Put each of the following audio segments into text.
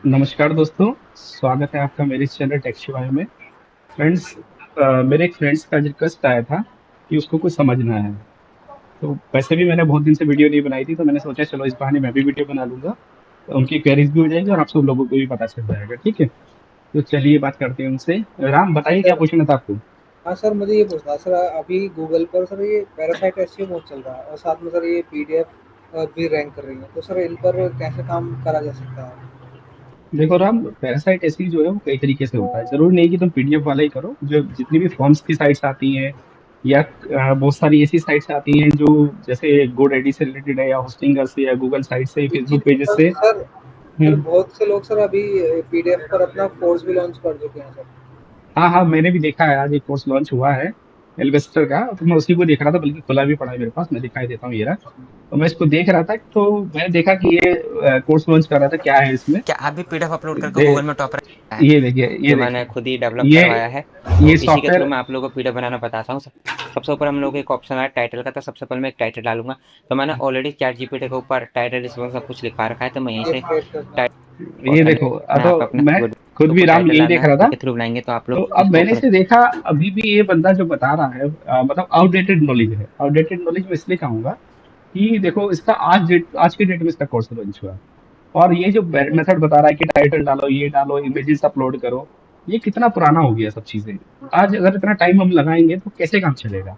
नमस्कार दोस्तों, स्वागत है आपका मेरे इस चैनल टेक्सवाई में। फ्रेंड्स, मेरे एक फ्रेंड्स का रिक्वेस्ट आया था कि उसको कुछ समझना है। तो वैसे भी मैंने बहुत दिन से वीडियो नहीं बनाई थी, तो मैंने सोचा चलो इस बहाने मैं भी वीडियो बना लूंगा, तो उनकी क्वेरीज भी हो जाएगी और आप सब लोगों को भी पता चल जाएगा। ठीक है, तो चलिए बात करते हैं उनसे। राम, बताइए क्या सर। पूछना था आपको। हाँ सर, मुझे ये पूछना है सर। अभी गूगल पर सर ये पैरासाइट एसईओ बहुत चल रहा है और साथ में सर ये पीडीएफ भी रैंक कर रही है, तो सर इन पर कैसे काम करा जा सकता है? देखो राम, पैरासाइट ऐसी जो है वो कई तरीके से होता है। जरूरी नहीं कि तुम पीडीएफ वाला ही करो। जो जितनी भी फॉर्म्स की साइट्स आती हैं या बहुत सारी ऐसी साइट्स आती हैं जो जैसे गोडैडी से रिलेटेड है, या होस्टिंगर से, या गूगल साइट से, जी जी, फेसबुक पेजेस सर से। सर। सर हम्म। बहुत से लोग सर अभी पीडीएफ पर अपना कोर्स भी लॉन्च कर चुके हैं सर। हाँ हाँ, मैंने भी देखा है, आज एक कोर्स लॉन्च हुआ है एल्वेस्टर का, तो मैं उसी को देख रहा था, बल्कि खुला भी पड़ा है मेरे पास, मैं दिखाई देता हूँ ये रहा। तो मैं इसको देख रहा था, तो मैंने देखा कि ये कोर्स लॉन्च कर रहा था, क्या है इसमें। क्या आप भी पीडीएफ अपलोड करके दे, गूगल में टॉपर है? ये देखिए, ये जो मैंने देखिए, खुद ही डेवलप ये करवाया है। ये तो इसी के थ्रू सॉफ्टवेयर। मैं आप लोगों को पीडीएफ बनाना बताता हूँ। सबसे ऊपर हम लोग एक ऑप्शन आया टाइटल का, तो सबसे पहले मैं एक टाइटल डालूंगा। तो मैंने ऑलरेडी चैट जीपीटी के ऊपर टाइटल इसमें सब कुछ लिखा रखा है, तो मैं यहीं ये से क्रिएट करना है। टाइटल ये और देखो, मैं तो आप अपने मैं वीडियो खुद के भी ऊपर राम टाइटल यही डालना देख है, रहा था। इसके थ्रू बनाएंगे तो आप तो लोग अब इसको मैंने कर। इसे देखा, अभी भी ये बंदा जो बता रहा है, मतलब आउटडेटेड नॉलेज है। आउटडेटेड नॉलेज मैं इसलिए कहूंगा कि देखो, इसका आज के डेट में इसका कोर्स लॉन्च हुआ। और ये जो मेथड बता रहा है कि टाइटल डालो, ये डालो, इमेजेस अपलोड करो, ये कितना पुराना हो गया सब चीजें। आज अगर इतना टाइम हम लगाएंगे तो कैसे काम चलेगा।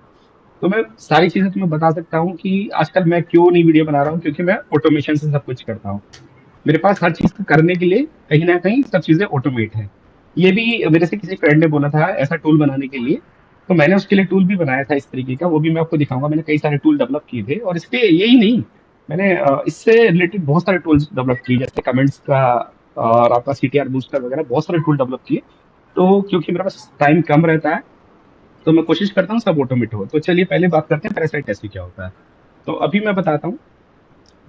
तो मैं सारी चीजें तुम्हें बता सकता हूँ कि आजकल मैं क्यों नहीं वीडियो बना रहा हूँ, क्योंकि मैं ऑटोमेशन से सब कुछ करता हूँ। मेरे पास हर चीज करने के लिए कहीं ना कहीं सब चीजें ऑटोमेट है। ये भी मेरे से किसी फ्रेंड ने बोला था ऐसा टूल बनाने के लिए, तो मैंने उसके लिए टूल भी बनाया था इस तरीके का, वो भी मैं आपको दिखाऊंगा। मैंने कई सारे टूल डेवलप किए थे, और इसके यही नहीं, मैंने इससे रिलेटेड बहुत सारे टूल्स डेवलप किए, जैसे कमेंट्स का और आपका सीटीआर बूस्टर वगैरह, बहुत सारे टूल डेवलप किए। तो क्योंकि मेरे पास टाइम कम रहता है, तो मैं कोशिश करता हूँ सब ऑटोमेट हो। तो चलिए पहले बात करते हैं पैरासाइट टेस्टिंग क्या होता है। तो अभी मैं बताता हूँ।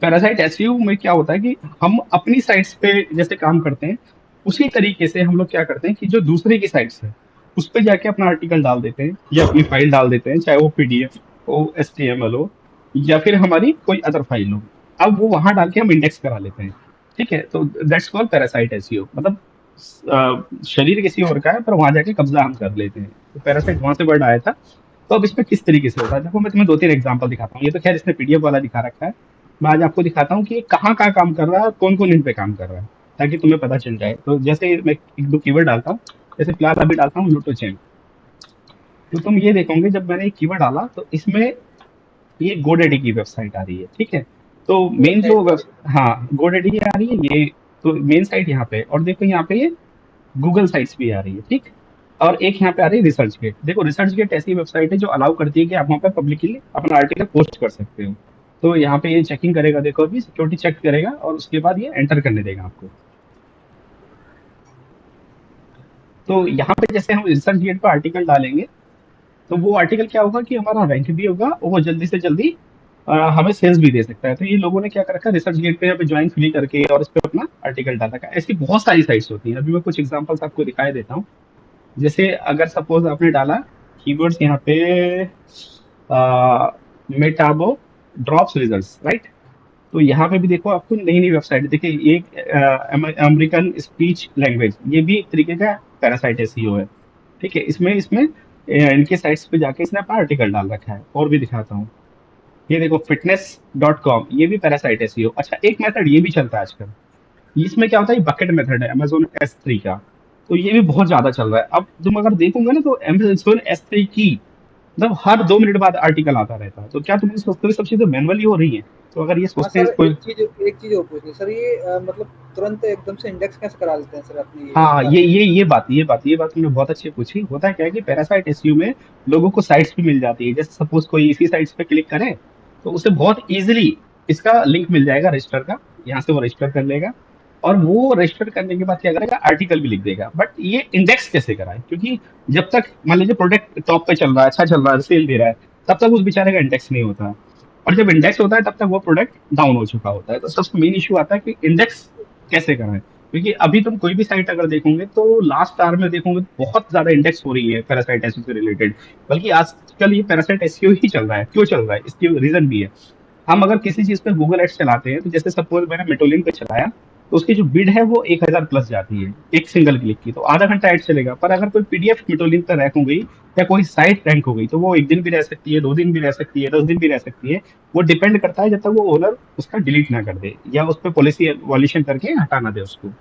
पैरासाइट एसईओ में क्या होता है कि हम अपनी साइट्स पे जैसे काम करते हैं, उसी तरीके से हम लोग क्या करते हैं कि जो दूसरे की साइट्स है, उस पे जाके अपना आर्टिकल डाल देते हैं या अपनी फाइल डाल देते हैं, चाहे वो पीडीएफ हो, एचटीएमएल हो, या फिर हमारी कोई अदर फाइल हो। अब वो वहां डाल के हम इंडेक्स करा लेते हैं। ठीक है, तो दैट्स कॉल्ड पैरासाइट एसईओ। मतलब शरीर किसी और का है, पर वहां जाके कब्जा हम कर लेते हैं, तो पैरासाइट वहां से वर्ड आया था। तो अब इसमें किस तरीके से होता है, देखो मैं तुम्हें दो तीन एग्जांपल दिखाता हूँ। ये तो खैर इसने पीडीएफ वाला दिखा रखा है। मैं आज आपको दिखाता हूँ कि ये कहाँ कहाँ काम कर रहा है और कौन कौन इन पे काम कर रहा है, ताकि तुम्हें पता चल जाए। तो जैसे मैं एक दो कीवर्ड डालता हूँ, जैसे फिलहाल अभी डालता हूँ लूटोचेन। तो तुम ये देखोगे, जब मैंने एक कीवर्ड डाला तो इसमें ये गोडेडी की वेबसाइट आ रही है। ठीक है, तो मेन जो वेबसाइट वेब, हाँ गोडेडी की आ रही है ये। तो मेन साइट यहाँ पे, और देखो यहाँ पे ये गूगल साइट्स भी आ रही है। ठीक, और एक यहाँ पे आ रही है रिसर्च गेट। देखो रिसर्च गेट ऐसी वेबसाइट है जो अलाउ करती है कि आप वहाँ पे पब्लिकली अपना आर्टिकल पोस्ट कर सकते हो। तो यहाँ पे ये चेकिंग करेगा, देखो अभी सिक्योरिटी चेक करेगा, और उसके बाद ये एंटर करने देगा आपको। तो यहाँ पे जैसे हम रिसर्च गेट पर आर्टिकल डालेंगे, तो वो आर्टिकल क्या होगा कि हमारा रैंक भी होगा, और वो जल्दी से जल्दी हमें सेल्स भी दे सकता है। तो ये लोगों ने क्या कर रखा है, रिसर्च गेट पे यहाँ पे ज्वाइन फ्री करके और इस पे अपना आर्टिकल डाल रखा है। ऐसी बहुत सारी साइट्स होती हैं, अभी मैं कुछ एग्जांपल्स आपको दिखाई देता हूँ। जैसे अगर सपोज आपने डाला कीवर्ड्स यहाँ पे, मेटाबो ड्रॉप्स रिजल्ट्स, राइट। तो यहाँ पे भी देखो आपको नई नई वेबसाइट देखिए, एक अमेरिकन स्पीच लैंग्वेज, ये भी एक तरीके का पैरासाइट एसईओ है। ठीक है, इसमें इसमें इनके साइट्स पे जाके इसने अपना आर्टिकल डाल रखा है। और भी दिखाता हूँ, ये देखो फिटनेस डॉट कॉम, ये भी पैरासाइट एसईओ। अच्छा, एक मेथड ये भी चलता है आजकल, इसमें क्या होता है, बकेट मेथड है अमेजोन S3 का। तो ये भी बहुत ज्यादा चल रहा है। अब तुम अगर देखोगे ना, तो अमेजोन S3 की मतलब हर 2 मिनट बाद आर्टिकल आता रहता है। तो क्या तुम ये सोचते हो सब चीजें मैनुअली हो रही हैं? तो अगर ये हाँ सोचते सर, हैं कोई, एक चीज और पूछनी सर। ये मतलब तुरंत एकदम से इंडेक्स कैसे करा लेते हैं सर अपनी ये हाँ सारी चीजें? ये बात तुमने बहुत अच्छी पूछी। होता है क्या है कि पैरासाइट एसईओ में लोगों को साइट्स भी मिल जाती है। जैसे सपोज कोई इसी साइट्स पे क्लिक करे, तो उसे बहुत इजीली इसका लिंक मिल जाएगा रजिस्टर का, यहाँ से वो रजिस्टर कर लेगा। और वो रजिस्टर करने के बाद क्या करेगा, आर्टिकल भी लिख देगा। बट ये इंडेक्स कैसे कराए, क्योंकि जब तक मान लीजिए प्रोडक्ट टॉप पे चल रहा है, अच्छा चल रहा है, सेल दे रहा है, तब तक उस बेचारे का इंडेक्स नहीं होता। और जब इंडेक्स होता है तब तक वो प्रोडक्ट डाउन हो चुका होता है। तो सबसे मेन इशू आता है कि इंडेक्स कैसे कराएं। क्योंकि अभी तुम कोई भी साइट अगर देखोगे, तो लास्ट आवर में देखोगे तो बहुत ज्यादा इंडेक्स हो रही है पैरासाइट एसईओ से रिलेटेड। बल्कि आजकल ये पैरासाइट एसईओ ही चल रहा है। क्यों चल रहा है, इसकी रीजन भी है। हम अगर किसी चीज पे गूगल एड्स चलाते हैं, तो जैसे सपोज मैंने मेटोलिन पे चलाया, तो उसकी जो बिड है वो 1000 प्लस जाती है एक सिंगल क्लिक की, तो आधा घंटा ऐड चलेगा। पर अगर कोई पीडीएफ मेटोलिंक पर रैंक हो गई या कोई साइट रैंक हो गई तो वो 1 दिन भी रह सकती है, 2 दिन भी रह सकती है, 10 दिन भी रह सकती है। वो डिपेंड करता है जब तक वो ओनर उसका डिलीट ना कर दे या उस पर पॉलिसी वॉल्यूशन करके हटा ना दे उसको।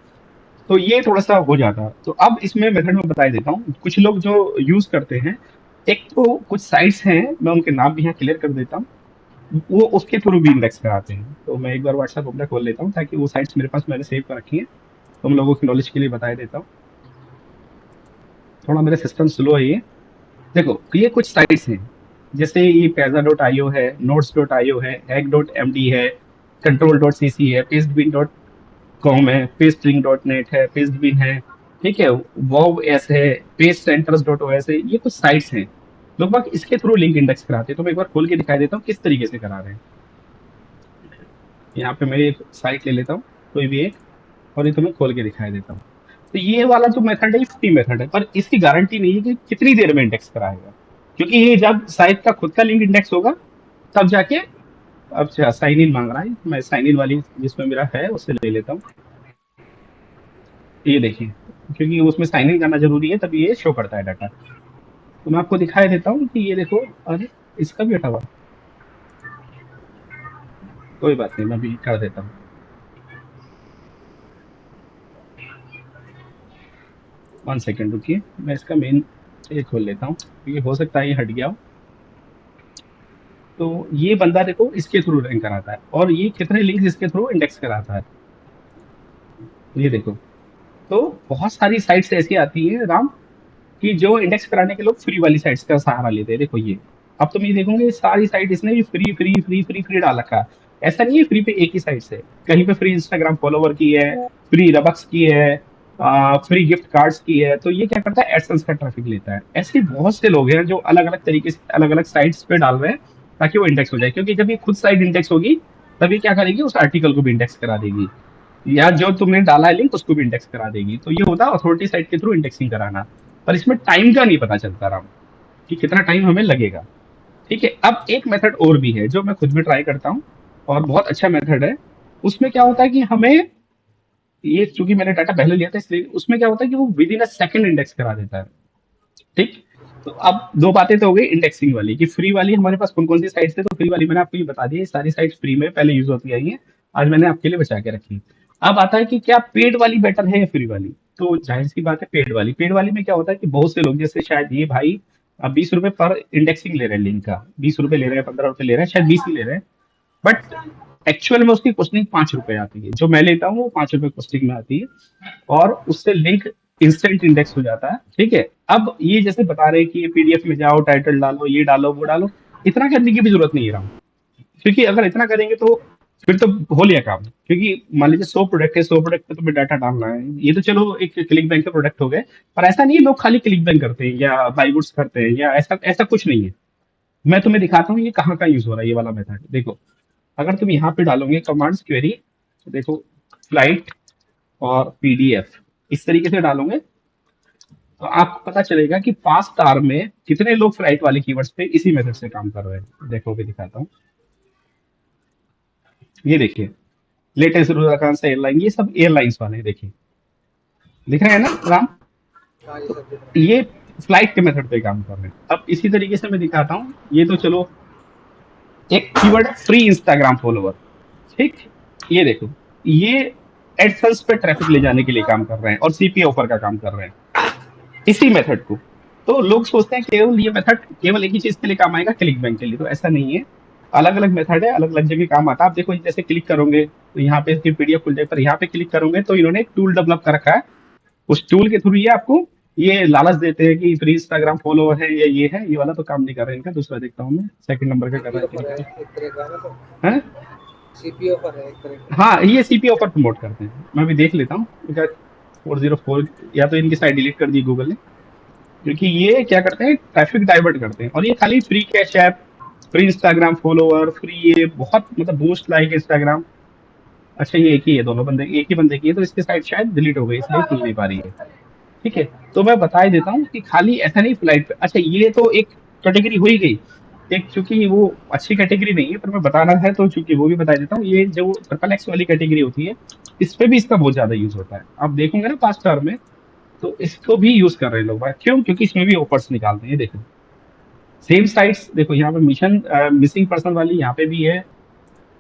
तो ये थोड़ा-सा हो जाता। तो अब इसमें मेथड मैं बता ही देता हूँ। कुछ लोग जो यूज़ करते हैं, एक तो कुछ साइट्स हैं, मैं उनके नाम भी यहाँ क्लियर कर देता हूँ, वो उसके थ्रू भी इंडेक्स कराते हैं। तो मैं एक बार व्हाट्सएप अपना खोल लेता हूँ ताकि वो साइट्स मेरे पास मैंने सेव कर रखी हैं, तुम लोगों की नॉलेज के लिए बता देता हूँ। थोड़ा मेरा सिस्टम स्लो है ये। देखो, ये कुछ साइट्स हैं, जैसे ये peza.io है, notes.io है, hack.md है, control.cc है, pastebin.com है, pastestring.net है, pastebin है, ठीक है, wows है, pastecenters.os है। ये कुछ साइट्स हैं, लोग बाग इसके थ्रू लिंक इंडेक्स कराते हैं। तो मैं एक बार खोल के दिखाई देता हूँ किस तरीके से करा रहे हैं। यहाँ पे मैं एक साइट ले लेता हूँ, कोई भी एक, और ये तुम्हें खोल के दिखाई देता हूँ। तो ये वाला जो मेथड है ये फ्री मेथड है, पर इसकी गारंटी नहीं है कि कितनी देर में इंडेक्स कराएगा, क्योंकि ये जब साइट का खुद का लिंक इंडेक्स होगा तब जाके। अच्छा, साइन इन मांग रहा है, मैं साइन इन वाली जिसमें मेरा है उससे ले लेता हूँ। ये देखिए, क्योंकि उसमें साइन इन करना जरूरी है तभी ये शो करता है डाटा। तो मैं आपको दिखाई देता हूँ कि ये देखो, अरे इसका भी हटा हुआ, कोई बात नहीं, मैं भी कर देता हूँ। 1 सेकेंड रुकिए, मैं इसका मेन ये खोल लेता हूँ, ये हो सकता है ये हट गया हो। तो ये बंदा देखो इसके थ्रू रैंक कराता है, और ये कितने लिंक्स इसके थ्रू इंडेक्स कराता है, ये देखो। तो बहुत सारी साइट्स ऐसी आती है राम, कि जो इंडेक्स कराने के लोग फ्री वाली साइट्स का सहारा लेते हैं। देखो ये, अब तुम ये देखोगे सारी साइट इसने भी free free free free free डाल रखा है। ऐसा नहीं है फ्री पे एक ही साइट से, कहीं पे फ्री इंस्टाग्राम फॉलोवर की है, फ्री रबक्स की है, फ्री गिफ्ट कार्ड्स की है। तो ये क्या करता है, एडसेंस का ट्रैफिक लेता है। ऐसे बहुत से लोग हैं जो अलग अलग तरीके से अलग अलग साइट्स पे डाल रहे हैं ताकि वो इंडेक्स हो जाए, क्योंकि जब ये खुद साइट इंडेक्स होगी तभी क्या करेगी, उस आर्टिकल को भी इंडेक्स करा देगी, या जो तुमने डाला है लिंक उसको भी इंडेक्स करा देगी। तो ये होता है अथॉरिटी साइट के थ्रू इंडेक्सिंग कराना। पर इसमें टाइम का नहीं पता चलता राम, कि कितना टाइम हमें लगेगा। ठीक है, अब एक मेथड और भी है जो मैं खुद भी ट्राई करता हूँ, और बहुत अच्छा मेथड है। उसमें क्या होता है कि हमें, ये चूंकि मैंने डाटा पहले लिया था इसलिए, उसमें क्या होता है कि वो with in a second index करा देता है। ठीक। तो अब दो बातें तो हो गई इंडेक्सिंग वाली, कि फ्री वाली हमारे पास कौन कौन सी साइट्स है। तो फ्री वाली मैंने आपको ये बता दी, ये सारी साइट्स फ्री में पहले यूज होती आई हैं, आज मैंने आपके लिए बचा के रखी। अब आता है कि क्या पेड वाली बेटर है या फ्री वाली। तो जाहिर सी बात है पेड वाली। पेड वाली में क्या होता है कि बहुत से लोग, जैसे शायद ये भाई 20 रुपए पर इंडेक्सिंग ले रहे हैं लिंक का, 20 रुपए ले रहे हैं, 15 रुपए ले रहे हैं, शायद 20 ही ले रहे हैं। बट एक्चुअल में उसकी कॉस्टिंग 5 रुपए आती है, जो मैं लेता हूँ वो 5 रुपए कॉस्टिंग में आती है, और उससे लिंक इंस्टेंट इंडेक्स हो जाता है। ठीक है, अब ये जैसे बता रहे हैं कि ये पीडीएफ में जाओ, टाइटल डालो, ये डालो, वो डालो, इतना करने की भी जरूरत नहीं है राम, क्योंकि अगर इतना करेंगे तो फिर तो हो लिया काम। क्योंकि मान लीजिए 100 प्रोडक्ट है, 100 प्रोडक्ट पे तुम्हें डाटा डालना है, ये तो चलो एक क्लिक बैंक के प्रोडक्ट हो गए। पर ऐसा नहीं है लोग खाली क्लिक बैंक करते हैं या बाई गुड्स करते हैं, या ऐसा ऐसा कुछ नहीं है। मैं तुम्हें दिखाता हूँ ये कहाँ का यूज हो रहा है, ये वाला मेथड देखो। अगर तुम यहाँ पे डालोगे कमांड्स क्वेरी, देखो फ्लाइट और पीडीएफ, इस तरीके से डालोगे तो आपको पता चलेगा कि पास्ट आवर में कितने लोग फ्लाइट वाले कीवर्ड्स पे इसी मेथड से काम कर रहे हैं। देखो भी दिखाता हूँ, ये देखिए, लेटेस्ट रुद्राकांत एयरलाइन, ये सब एयरलाइंस वाले हैं, देखिए दिख रहे हैं ना राम। हाँ जी सर, दिख रहा ये फ्लाइट के मेथड पे काम कर रहे हैं। अब इसी तरीके से मैं दिखाता हूँ, ये तो चलो एक कीवर्ड फ्री इंस्टाग्राम फॉलोवर। ठीक, ये देखो, ये एडसेंस पे ट्रैफिक ले जाने के लिए काम कर रहे हैं और सीपी ऑफर का काम कर रहे हैं इसी मेथड को। तो लोग सोचते हैं केवल ये मेथड केवल एक ही चीज के लिए काम आएगा, क्लिक बैंक के लिए। तो ऐसा नहीं है, अलग अलग मेथड है, अलग अलग जगह काम आता है। आप देखो जैसे क्लिक करोगे तो यहाँ पे इसकी पीडीएफ खुल जाए, पर यहाँ पे क्लिक करोगे तो इन्होंने एक टूल डेवलप कर रखा है, उस टूल के थ्रू ये आपको ये लालच देते हैं कि फ्री इंस्टाग्राम फॉलोवर है या ये है। ये वाला तो काम नहीं कर रहे हैं, इनका दूसरा देखता हूँ मैं, सेकंड नंबर का कर सीपी रहा ऑफर है है, एक तरह का ना सर, है। सीपी ऑफर है एक तरह का। हाँ, ये सीपी ऑफर प्रमोट करते हैं, मैं भी देख लेता हूँ। 404, या तो इनकी साइट डिलीट कर दी गूगल ने, क्योंकि ये क्या करते हैं, ट्रैफिक डाइवर्ट करते हैं। और ये खाली free cash app, free Instagram follower, free, ये बहुत मतलब बूस्ट लाइक इंस्टाग्राम। अच्छा, ये एक ही है, दोनों बंदे एक ही बंदे की है, तो इसकी साइट शायद डिलीट हो गई इसलिए खुल नहीं पा रही है। ठीक है, तो मैं बता ही देता हूँ कि खाली ऐसा नहीं फ्लाइट पे। अच्छा, ये तो एक कैटेगरी हो ही गई। एक चूंकि वो अच्छी कैटेगरी नहीं है, पर मैं बताना है तो चूंकि वो भी बता देता हूँ। ये जो ट्रिपल एक्स वाली कैटेगरी होती है, इस पे भी इसका बहुत ज्यादा यूज होता है। आप देखोगे ना पास्ट टर्म में, तो इसको भी यूज कर रहे हैं लोग भाई। क्यों? क्योंकि इसमें भी ऑफर्स निकालते हैं। देखो सेम साइट्स, देखो यहाँ पे मिशन मिसिंग पर्सन वाली यहाँ पे भी है,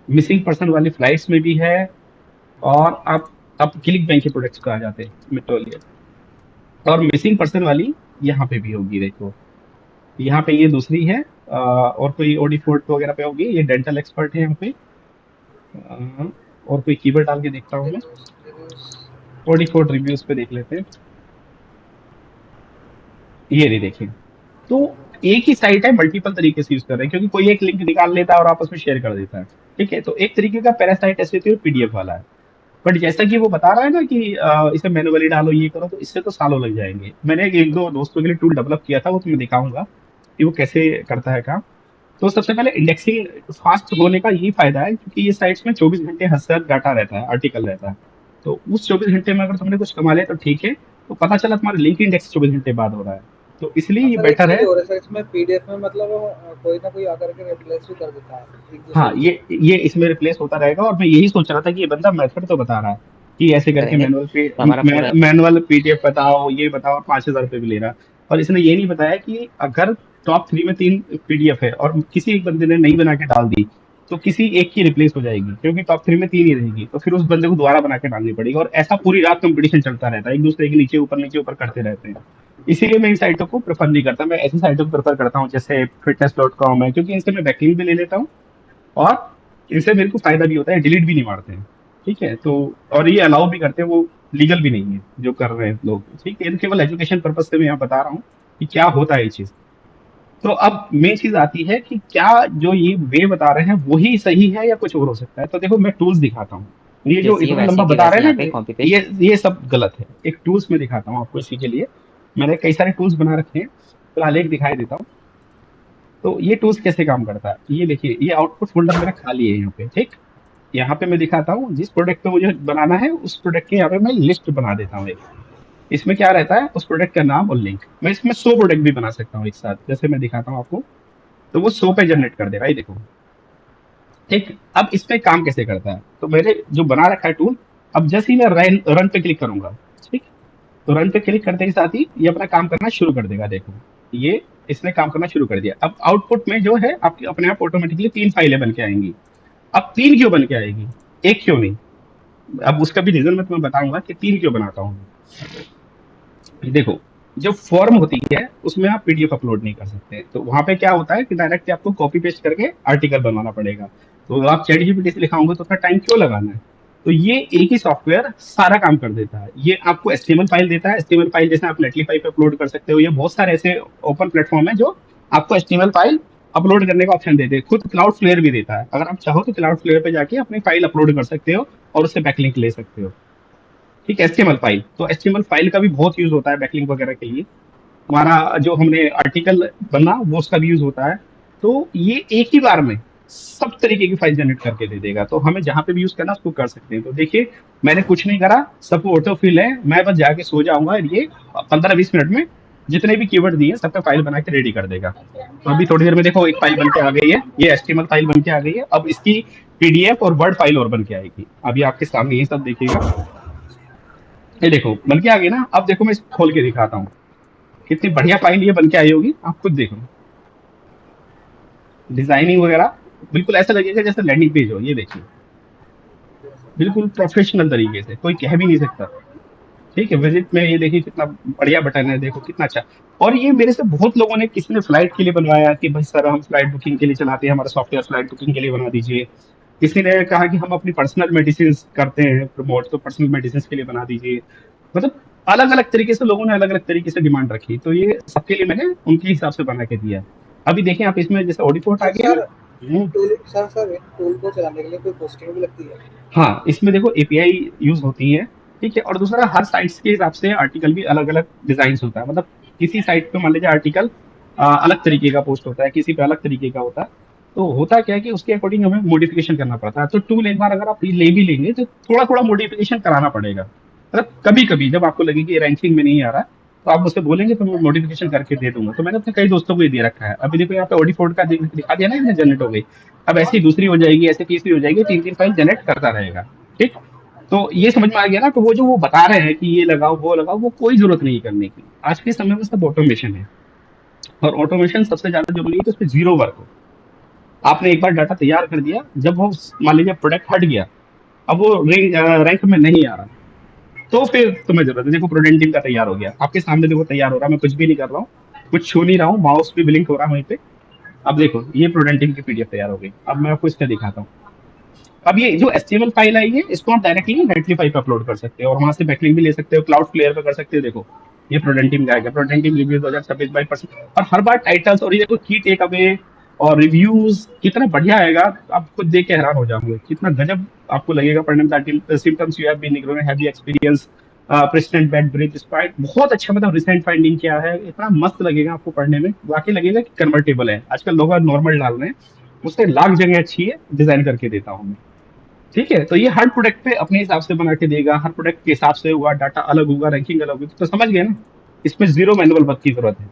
मिसिंग पर्सन वाली फ्लाइट्स में भी है, और आप क्लिक बैंक के प्रोडक्ट्स को आ जाते हैं मेट्रोलियर, और मिसिंग पर्सन वाली यहाँ पे भी होगी। देखो यहाँ पे ये दूसरी है, और कोई ओडी फोर्ट वगैरह पे होगी। ये डेंटल एक्सपर्ट है यहाँ पे। और कोई कीवर्ड डाल के देखता हूँ मैं। रिव्यूज रिव्यूज ओडी फोर्ट रिव्यूज पे देख लेते हैं। ये नहीं देखिए, तो एक ही साइट है, मल्टीपल तरीके से यूज कर रहे हैं, क्योंकि कोई एक लिंक निकाल लेता है और आपस में शेयर कर देता है। ठीक है, तो एक तरीके का पैरासाइट ऐसे पीडीएफ वाला है। बट जैसा कि वो बता रहा है ना कि इसे मैनुअली डालो, ये करो, तो इससे तो सालों लग जाएंगे। मैंने एक दो दोस्तों के लिए टूल डेवलप किया था, वो तुम्हें दिखाऊंगा कि वो कैसे करता है काम। तो सबसे पहले इंडेक्सिंग फास्ट होने का यही फायदा है, क्योंकि ये साइट्स में 24 घंटे हर डाटा रहता है, आर्टिकल रहता है। तो उस 24 घंटे में अगर तुमने कुछ कमा लिया तो ठीक है, तो पता चला तुम्हारा लिंक इंडेक्स 24 घंटे बाद हो रहा है, तो इसलिए ये सर एक बेटर चीज है। और है सर, इसमें पीडीएफ में मतलब कोई ना कोई आकर के रिप्लेस भी कर देता है एक दूसरे हाँ, को। ये इसमें रिप्लेस होता रहेगा, और मैं यही सोच रहा था कि ये बंदा मेथड तो बता रहा है कि ऐसे करके करेंगे तो हमारा पूरा मैनुअल पीडीएफ बताओ, ये बताओ, 5,000 रुपये भी ले रहा है। और इसने ये नहीं बताया कि अगर टॉप 3 में 3 पीडीएफ है और किसी एक बंदे ने नहीं बना के डाल दी, तो किसी एक की रिप्लेस हो जाएगी, क्योंकि टॉप 3 में 3 ही रहेगी, तो फिर उस बंदे को दोबारा बना के डालनी पड़ेगी, और ऐसा पूरी रात कंपटीशन चलता रहता है, एक दूसरे के नीचे ऊपर करते रहते हैं। इसीलिए मैं इन साइटों को प्रेफर नहीं करता। मैं ऐसी साइटों को प्रेफर करता हूँ जैसे fitness.com है, क्योंकि इनसे मैं बैकलिंक भी ले लेता हूँ, और इनसे मेरे को फायदा भी होता है, डिलीट भी नहीं मारते हैं। ठीक है, तो और ये अलाउ भी करते हैं, वो लीगल भी नहीं है जो कर रहे हैं लोग। ठीक है, ये केवल एजुकेशन पर्पज से मैं यहाँ बता रहा हूँ कि क्या होता है ये चीज। तो अब मेन चीज आती है कि क्या जो ये वे बता रहे हैं वही सही है या कुछ और हो सकता है। तो देखो मैं टूल्स दिखाता हूँ। ये जो जैसी है इतना वैसी लंबा की बता वैसी रहे यहाँ हैं पे ना, कॉपी पेस्ट। ये सब गलत है। एक टूल्स में दिखाता हूँ आपको इसी के लिए। मैंने कई सारे टूल्स बना रखे हैं, फिलहाल एक दिखाई देता हूँ। तो ये टूल्स कैसे काम करता है, ये देखिए, ये आउटपुट फोल्डर मेरा खाली है यहाँ पे। ठीक, यहाँ पे मैं दिखाता हूँ जिस प्रोडक्ट पे मुझे बनाना है, उस प्रोडक्ट के यहाँ पे मैं लिस्ट बना देता हूँ एक। इसमें क्या रहता है, उस प्रोडक्ट का नाम और लिंक। मैं इसमें 100 प्रोडक्ट भी बना सकता हूँ एक साथ, जैसे मैं दिखाता हूँ आपको। तो वो 100 पे जनरेट कर देगा, ये देखो। ठीक, अब इस पे काम कैसे करता है, तो मेरे जो बना रखा है टूल, अब जैसे ही मैं रन पे क्लिक करूंगा, ठीक, तो रन पे क्लिक करने के साथ ही ये अपना काम करना शुरू कर देगा। देखो ये इसने काम करना शुरू कर दिया। अब आउटपुट में जो है आपकी अपने आप ऑटोमेटिकली 3 फाइलें बन के आएंगी। अब 3 क्यों बन के आएगी, एक क्यों नहीं? अब उसका भी रीजन मैं तुम्हें बताऊंगा कि 3 क्यों बनाता हूँ। देखो, जो फॉर्म होती है उसमें आप पीडीएफ अपलोड नहीं कर सकते, तो वहां पे क्या होता है कि डायरेक्ट आपको कॉपी पेस्ट करके आर्टिकल बनवाना पड़ेगा। तो आप चैट जीपीटी से लिखाओगे तो उसका टाइम क्यों लगाना है? तो ये एक ही सॉफ्टवेयर सारा काम कर देता है। ये आपको एचटीएमएल फाइल देता है। एचटीएमएल फाइल जैसे आप नेटलीफाई पे अपलोड कर सकते हो, या बहुत सारे ऐसे ओपन प्लेटफॉर्म है जो आपको एचटीएमएल फाइल अपलोड करने का ऑप्शन देते हैं। खुद क्लाउड फ्लेयर भी देता है, अगर आप चाहो तो क्लाउड फ्लेयर पे जाके अपनी फाइल अपलोड कर सकते हो और उससे बैकलिंक ले सकते हो। ठीक है, एचटीएमएल फाइल, तो एचटीएमएल फाइल का भी बहुत यूज होता है बैकलिंक वगैरह के लिए। हमारा जो हमने आर्टिकल बना वो उसका भी यूज होता है। तो ये एक ही बार में सब तरीके की फाइल जनरेट करके दे देगा, तो हमें जहां पे भी यूज करना उसको कर सकते हैं। तो देखिए, मैंने कुछ नहीं करा, सब ऑटोफिल है। मैं बस जाके सो जाऊंगा, ये 15-20 मिनट में जितने भी कीवर्ड दिए सब पे फाइल बना के रेडी कर देगा। तो अभी थोड़ी देर में देखो एक फाइल बन के आ गई है, ये एचटीएमएल फाइल बन के आ गई है। अब इसकी पीडीएफ और वर्ड फाइल और बन के आएगी। अभी आपके सामने ये सब देखिएगा, ये देखो बन के आ गई ना। अब देखो मैं इसको खोल के दिखाता हूँ, कितनी बढ़िया फाइल ये बन के आई होगी, आप खुद देखो। डिजाइनिंग वगैरह बिल्कुल ऐसा लगेगा जैसे लैंडिंग पेज हो। ये देखिए, बिल्कुल प्रोफेशनल तरीके से, कोई कह भी नहीं सकता। ठीक है, विजिट में ये देखिए कितना बढ़िया बटन है, देखो कितना अच्छा। और ये मेरे से बहुत लोगों ने, किसी ने फ्लाइट के लिए बनवाया कि भाई सर हम फ्लाइट बुकिंग के लिए चलाते हैं, हमारा सॉफ्टवेयर फ्लाइट बुकिंग के लिए बना दीजिए। किसी ने कहा कि हम अपनी पर्सनल मेडिसिन करते हैं प्रमोट, तो पर्सनल मेडिसिन के लिए बना दीजिए। मतलब अलग अलग तरीके से लोगों ने अलग अलग तरीके से डिमांड रखी, तो ये सबके लिए मैंने उनके हिसाब से बना के दिया है। अभी देखें आप, इसमें जैसे ऑडिफोर्ट आ सर गया सर ना। हम्म, इन टूल को चलाने के लिए कोई पोस्टिंग भी लगती है? हाँ, इसमें देखो एपीआई यूज होती है। ठीक है, और दूसरा हर साइट्स के हिसाब से आर्टिकल भी अलग अलग डिजाइन होता है। मतलब किसी साइट पे मान लीजिए आर्टिकल अलग तरीके का पोस्ट होता है, किसी पे अलग तरीके का होता है। तो होता क्या है कि उसके अकॉर्डिंग हमें मॉडिफिकेशन करना पड़ता है। तो टूल एक बार अगर आप ले भी लेंगे तो थोड़ा थोड़ा मॉडिफिकेशन कराना पड़ेगा। मतलब कभी कभी जब आपको लगे कि रैंकिंग में नहीं आ रहा, तो आप मुझसे बोलेंगे तो मैं मॉडिफिकेशन करके दे दूंगा। तो मैंने अपने कई दोस्तों को ये दे रखा है। अभी देखो यहाँ पे ऑडी फोर्ड का दिखा दिया ना, इसने जनरेट हो गई। अब ऐसी दूसरी हो जाएगी, ऐसी तीसरी हो जाएगी, तीन तीन फाइल जनरेट करता रहेगा। ठीक। तो ये समझ में आ गया ना। तो वो जो वो बता रहे हैं कि ये लगाओ वो लगाओ, वो कोई जरूरत नहीं करने की। आज के समय में सब ऑटोमेशन है, और ऑटोमेशन सबसे ज्यादा जरूरी है कि उसमें जीरो वर्क हो। आपने एक बार डाटा तैयार कर दिया, जब वो मान लीजिए प्रोडक्ट हट गया, अब वो रैंक में नहीं आ रहा, तो फिर तुम्हें जरूरत है। देखो प्रोडेंटिंग का तैयार हो गया आपके सामने, देखो तैयार हो रहा है, मैं कुछ भी नहीं कर रहा हूँ, कुछ छू नहीं रहा हूँ, माउस भी ब्लिंक हो रहा है वहीं पे। अब देखो ये प्रोडेंटिंग की पीडीएफ तैयार हो गई। अब मैं आपको इसका दिखाता हूँ। अब ये जो एचटीएमएल फाइल आई है, इसको आप डायरेक्टली नेटलीफाई पे अपलोड कर सकते हो, और वहां से बैकलिंक भी ले सकते हो, क्लाउड फ्लेयर पे कर सकते हो। देखो ये प्रोडेंटिंग का आएगा, प्रोडेंटिंग रिव्यू 2026 और हर बार टाइटल्स, और ये देखो की टेक अवे और रिव्यूज कितना बढ़िया आएगा। आप खुद देख के हैरान हो जाओगे, कितना गजब आपको लगेगा पढ़ने में। Symptoms you have been ignorant, have you experience president bed bridge spite, बहुत अच्छा, मतलब रिसेंट फाइंडिंग क्या है, इतना मस्त लगेगा आपको पढ़ने में। वाकई लगेगा कि कन्वर्टेबल है। आजकल लोग नॉर्मल डाल रहे हैं, उससे लाख जगह अच्छी है, डिजाइन करके देता हूँ मैं। ठीक है। तो ये हर प्रोडक्ट पे अपने हिसाब से बना के देगा, हर प्रोडक्ट के हिसाब से होगा, डाटा अलग होगा, रैंकिंग अलग होगी। तो समझ गए ना, इसमें जीरो मैनुअल वर्क की जरूरत है।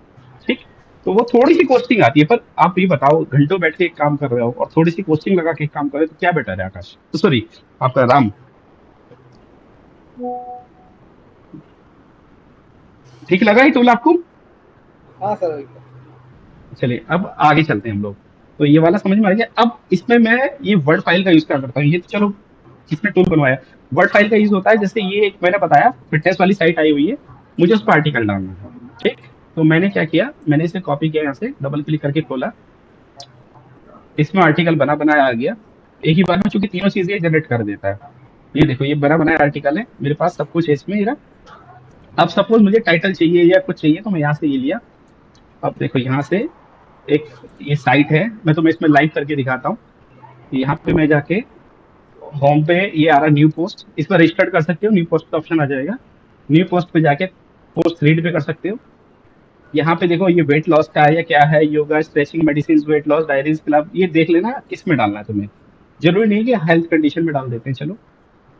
ठीक। तो वो थोड़ी सी कॉस्टिंग आती है, पर आप ये बताओ, घंटों बैठ के एक काम कर रहे हो और थोड़ी सी कॉस्टिंग लगा के एक काम कर रहे हो, तो क्या बेटर है आकाश, तो सॉरी आपका राम। ठीक लगा ये टूल आपको? हाँ सर एकदम। चलिए अब आगे चलते हैं हम लोग। तो ये वाला समझ में आ गया। अब इसमें मैं ये वर्ड फाइल का यूज क्या करता हूँ, ये तो चलो किसने टूल बनवाया। वर्ड फाइल का यूज होता है, जैसे ये एक मैंने बताया फिटनेस वाली साइट आई हुई है, मुझे उस पर आर्टिकल डालना है। ठीक। तो मैंने क्या किया, मैंने इसे कॉपी किया, यहाँ से डबल क्लिक करके खोला, इसमें आर्टिकल बना बनाया आ गया। एक ही बार में चूंकि तीनों चीजें जनरेट कर देता है। ये देखो ये बना बनाया आर्टिकल है मेरे पास, सब कुछ है इसमें मेरा। अब सपोज मुझे टाइटल चाहिए या कुछ चाहिए, तो मैं यहाँ से ये लिया। अब देखो यहाँ से एक ये साइट है, मैं तुम्हें इसमें लाइव करके दिखाता हूँ। यहाँ पे मैं जाके होम पे ये आ रहा न्यू पोस्ट, इस पर रजिस्टर्ड कर सकते हो, न्यू पोस्ट का ऑप्शन आ जाएगा। न्यू पोस्ट पे जाके पोस्ट रीड पे कर सकते हो। यहाँ पे देखो ये वेट लॉस का है या क्या है, yoga, stretching, medicine, weight loss, diaries, club, ये देख लेना किस में डालना है तुम्हें। जरूरी नहीं कि हेल्थ कंडीशन में डाल देते हैं। चलो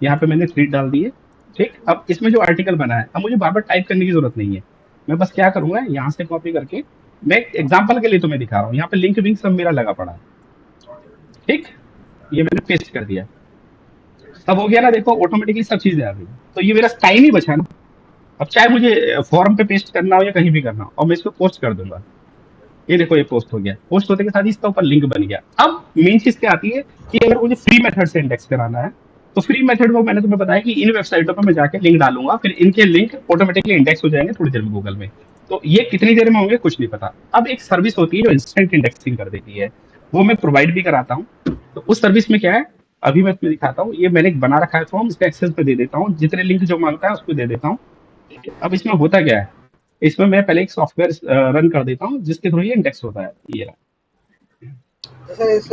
यहाँ पे मैंने रीड डाल दिए। ठीक। अब इसमें जो आर्टिकल बना है, अब मुझे बार बार टाइप करने की जरूरत नहीं है। मैं बस क्या करूंगा, यहाँ से कॉपी करके, मैं एग्जाम्पल के लिए तुम्हें दिखा रहा हूँ, यहाँ पे लिंक विंक सब मेरा लगा पड़ा है। ठीक। ये मैंने पेस्ट कर दिया। सब हो गया ना, देखो ऑटोमेटिकली सब चीजें आ गई। तो ये मेरा टाइम ही बचा ना। अब चाहे मुझे फॉर्म पे पेस्ट करना हो या कहीं भी करना हो, और मैं इसको पोस्ट कर दूंगा। ये देखो ये पोस्ट हो गया, पोस्ट होने के साथ ही इसका ऊपर लिंक बन गया। अब मेन चीज क्या आती है कि अगर मुझे फ्री मेथड से इंडेक्स कराना है, तो फ्री मेथड वो मैंने तुम्हें बताया कि इन वेबसाइटों पर मैं जाके लिंक डालूंगा, फिर इनके लिंक ऑटोमेटिकली इंडेक्स हो जाएंगे थोड़ी देर में गूगल में। तो ये कितनी देर में होंगे कुछ नहीं पता। अब एक सर्विस होती है जो इंस्टेंट इंडेक्सिंग कर देती है, वो मैं प्रोवाइड भी कराता हूँ। तो उस सर्विस में क्या है, अभी मैं तुम्हें दिखाता हूँ। ये मैंने एक बना रखा है फॉर्म, इसका एक्सेस पे दे देता हूँ, जितने लिंक जो मांगता है उसको दे देता हूँ। अब इसमें होता क्या है, इसमें मैं पहले एक सॉफ्टवेयर रन कर देता हूँ जिसके थ्रू ये इंडेक्स होता है। ये रहा। तो सर इस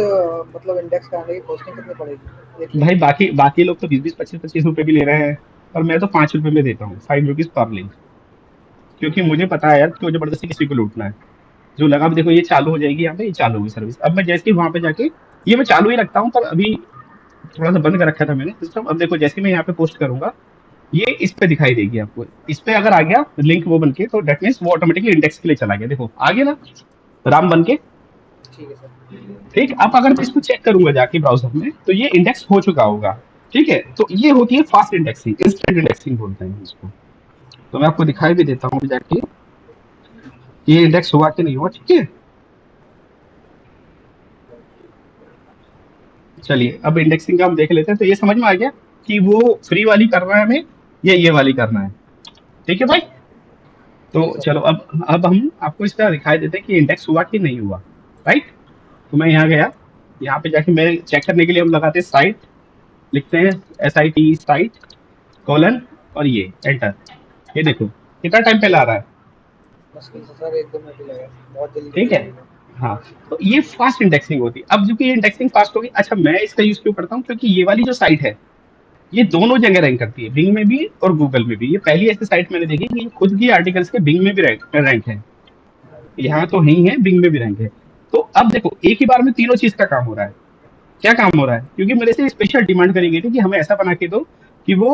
मतलब इंडेक्स कराने की कॉस्टिंग कितनी पड़ेगी एक भाई लिंक की? बाकी बाकी लोग तो 20 20 25 25 रुपए भी ले रहे हैं, पर मैं तो 5 रुपए में देता हूँ, 5 रुपीज पर लिंक। क्योंकि मुझे पता है यार कि वो जबरदस्ती किसी को लूटना है। जो लगा, अब देखो ये चालू हो जाएगी, यहाँ पे ये चालू होगी सर्विस। अब मैं जैसे ही वहां पे जाके, ये मैं चालू ही रखता हूँ, पर अभी थोड़ा सा बंद कर रखा था मैंने सिस्टम। अब देखो जैसे ही मैं यहाँ पे पोस्ट करूंगा, ये इस पे दिखाई देगी आपको। इस पे अगर आ गया लिंक वो बन के, तो डेट मीन्स वो ऑटोमेटिकली इंडेक्स के लिए चला गया। देखो आ गया ना, राम बन के। ठीक है सर। ठीक। अब अगर मैं इसको चेक करूंगा जाके ब्राउजर में, तो ये इंडेक्स हो चुका होगा। ठीक है। तो ये होती है फास्ट इंडेक्सिंग, इंस्टेंट इंडेक्सिंग बोलते हैं इसको। तो मैं आपको दिखाई भी देता हूँ जाके ये इंडेक्स हुआ कि नहीं हुआ। ठीक है। चलिए अब इंडेक्सिंग का हम देख लेते हैं। तो ये समझ में आ गया कि वो फ्री वाली करना है हमें या ये वाली करना है। ठीक है भाई। तो जी सर। चलो अब हम आपको इसका दिखाई देते हैं कि इंडेक्स हुआ कि नहीं हुआ। राइट। तो मैं यहाँ गया, यहाँ पे जाके मैं चेक करने के लिए हम लगाते हैं साइट, लिखते हैं SIT साइट कॉलन, और ये एंटर। ये देखो कितना टाइम पहले आ रहा है। मुश्किल से सर 1 2 मिनट ही लगेगा, बहुत जल्दी ठीक चल है। जाएगा। हाँ। तो ये फास्ट इंडेक्सिंग होती है। अब जो कि ये इंडेक्सिंग फास्ट होगी, अच्छा मैं इसका यूज क्यों करता हूँ, क्योंकि ये वाली जो साइट है, ये दोनों जगह रैंक करती है, बिंग में भी और गूगल में भी। ये पहली ऐसी साइट मैंने देखी कि खुद की आर्टिकल्स के बिंग में भी रैंक है। यहाँ तो ही है, बिंग में भी रैंक है। तो अब देखो एक ही बार में तीनों चीज का काम हो रहा है। क्या काम हो रहा है, क्योंकि मेरे से स्पेशल डिमांड करी गई थी कि हमें ऐसा बना के दो कि वो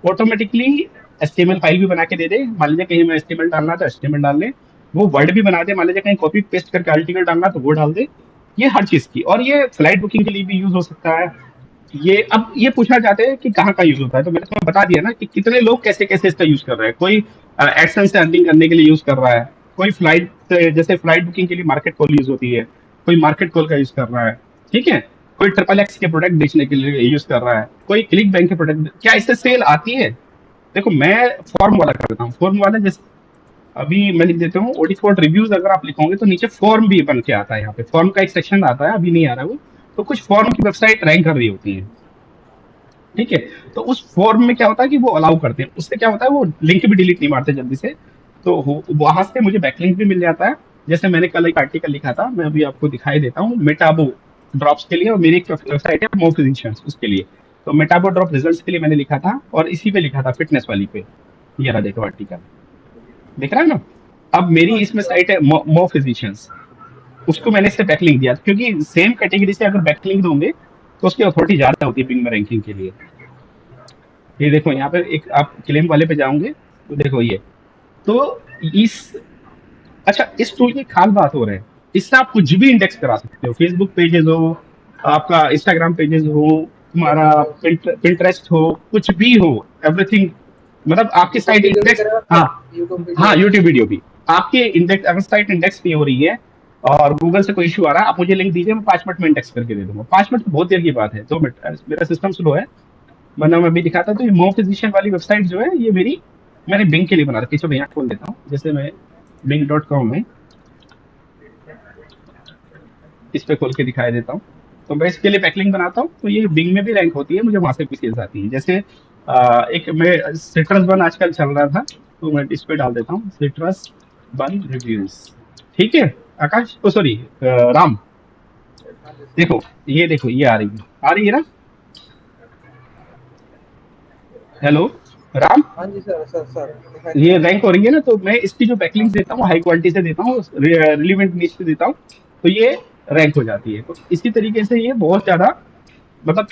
ऑटोमेटिकली HTML फाइल भी बना के दे दे, मान लीजिए कहीं मैं HTML डालना है तो HTML डाल दे, वो वर्ड भी बना दे, मान लीजिए कहीं कॉपी पेस्ट करके आर्टिकल डालना है तो वो डाल दे, ये हर चीज़ की। और ये फ्लाइट बुकिंग के लिए भी यूज़ हो सकता है। ये अब ये पूछना चाहते हैं कि कहाँ-कहाँ यूज़ होता है, तो मैंने तुम्हें बता दिया ना कि कितने लोग कैसे-कैसे इसका यूज़ कर रहे हैं। कोई एडसेंस से अर्निंग करने के लिए यूज़ कर रहा है, कोई फ्लाइट से जैसे फ्लाइट बुकिंग के लिए मार्केट कॉल यूज़ होती है, कोई मार्केट कॉल का यूज़ कर रहा है, ठीक है? कोई ट्रिपल एक्स के प्रोडक्ट बेचने के लिए यूज़ कर रहा है, कोई क्लिक बैंक के प्रोडक्ट, क्या इससे सेल आती है? देखो मैं फॉर्म वाला करता हूँ, फॉर्म वाला जैसे अभी मैं लिख देता हूँ ओडिफोर्ड रिव्यूज, अगर आप लिखोगे तो नीचे फॉर्म भी बन के आता है, यहाँ पे फॉर्म का एक सेक्शन आता है, अभी नहीं आ रहा है वो। तो कुछ फॉर्म की वेबसाइट रैंक कर रही होती है, ठीक है? तो उस फॉर्म में क्या होता है कि वो अलाउ करते हैं, उससे क्या होता है वो लिंक भी डिलीट नहीं मारते जल्दी से, तो वहां से मुझे बैकलिंक भी मिल जाता है। जैसे मैंने कल एक आर्टिकल लिखा था, मैं अभी आपको दिखाई देता हूँ, मेटाबो ड्रॉप्स के लिए, और मेरी एक वेबसाइट है मो फिजिशियंस उसके लिए। तो मेटाबो ड्रॉप रिजल्ट्स के लिए मैंने लिखा था, और इसी पे लिखा था फिटनेस वाली पे। ये रहा देखो आर्टिकल, दिख रहा है ना? अब मेरी हाँ जी इसमें सर। साइट है मो फिजिशियंस, उसको मैंने इससे बैकलिंक दिया क्योंकि सेम कैटेगरी से अगर बैकलिंक दोगे तो उसकी अथॉरिटी ज्यादा होती है बिंग में रैंकिंग के लिए। ये देखो यहाँ पे एक आप क्लेम वाले पे जाओगे तो देखो ये, तो इस, अच्छा इस टूल की खास बात हो रहा है, इससे आप कुछ भी इंडेक्स करा सकते हो, फेसबुक पेजेस हो, आपका इंस्टाग्राम पेजेस हो, तुम्हारा ओके ओके। पिंटरेस्ट हो, कुछ भी हो, एवरीथिंग, मतलब आपकी यूट्यूब साइट वीडियो भी इंडेक्स, करेगा हाँ, सर, यूट्यूब वीडियो हाँ भी। यूट्यूब वीडियो भी, आपके इंडेक्स अगर साइट इंडेक्स नहीं हो रही है और गूगल से कोई इशू आ रहा है, आप मुझे लिंक दीजिए, मैं 5 मिनट में इंडेक्स करके दे दूंगा। 5 मिनट तो बहुत देर की बात है, 2 मिनट, मेरा सिस्टम स्लो है, वरना मैं भी दिखाता। तो ये मो फिजिशियन वाली वेबसाइट जो है ये मेरी, मैंने बिंग के लिए बना रखी है। चलो यहाँ खोल देता हूँ, जैसे मैं bing.com में इस पे खोल के दिखाई देता हूँ, तो मैं इसके लिए बैकलिंक बनाता हूँ, तो ये बिंग में भी रैंक होती है, मुझे वहां से भी सेल्स आती है। जैसे एक मैं सिट्रस वन आजकल चल रहा था, तो मैं इस पे डाल देता हूँ सिट्रस वन रिव्यूज, ठीक है? आकाश, ओ सॉरी राम, हाँ जी सर। देखो ये देखो ये आ रही है ना? हेलो राम, हाँ जी सर, सर दिखाई दे ये रहा है। रैंक हो रही है ना? तो मैं इसकी जो बैकलिंक्स देता हूँ हाई क्वालिटी से देता हूँ, रिलीवेंट नीच से देता हूँ, तो ये रैंक हो जाती है। तो इसी तरीके से ये बहुत ज्यादा मतलब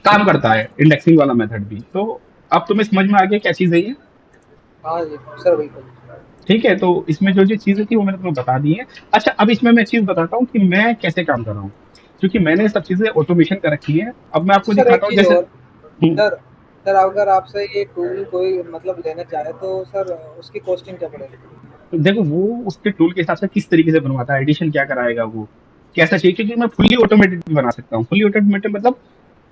काम करता है, इंडेक्सिंग वाला मेथड भी। तो अब तुम्हें समझ में आ गया क्या चीज़ है ये? हाँ जी सर, बिल्कुल। ठीक है, तो इसमें जो जो चीज़ें थी वो मैंने तुम्हें बता दी है। अच्छा अब इसमें मैं चीज़ बताता हूँ कि मैं कैसे काम कर रहा हूँ, क्योंकि मैंने सब चीज़ें ऑटोमेशन कर रखी है। अब मैं तो आपको सर एक दिखाता हूँ चीज़ जैसे, और, सर सर अगर आपसे ये टूल कोई मतलब लेना चाहे तो सर उसकी कॉस्टिंग क्या पड़ेगी? देखो वो उसके टूल के हिसाब से किस तरीके से बनवाता है, एडिशन क्या कराएगा वो, कैसा चाहिए, क्योंकि मैं फुल्ली ऑटोमेटेड भी बना सकता हूँ। फुल्ली ऑटोमेटेड मतलब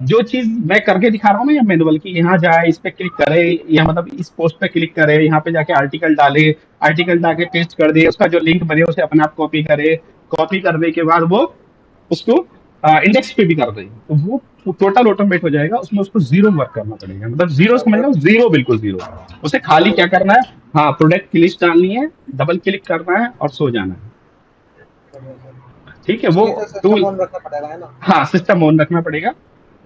जो चीज मैं करके दिखा रहा हूँ ना, या मैनुअल की, यहाँ जाए, इस पे क्लिक करे, या मतलब इस पोस्ट पे क्लिक करे, यहाँ पे जाके आर्टिकल डाले, आर्टिकल डाके पेस्ट कर दे, उसका जो लिंक बने उसे अपने आप कॉपी करे, कॉपी करने के बाद वो उसको इंडेक्स पे भी कर दे, तो वो टोटल ऑटोमेट हो जाएगा। उसमें उसको जीरो वर्क करना पड़ेगा, मतलब जीरो समझ लो, मतलब जीरो बिल्कुल जीरो। उसे खाली क्या मतलब करना है, हाँ प्रोडक्ट की लिस्ट डालनी है, डबल क्लिक करना है और सो जाना है, बढ़िया सर। ठीक है? वो उसके लिए सर सिस्टम टूल, ऑन रखना पड़ेगा, है ना? हाँ सिस्टम ऑन रखना पड़ेगा,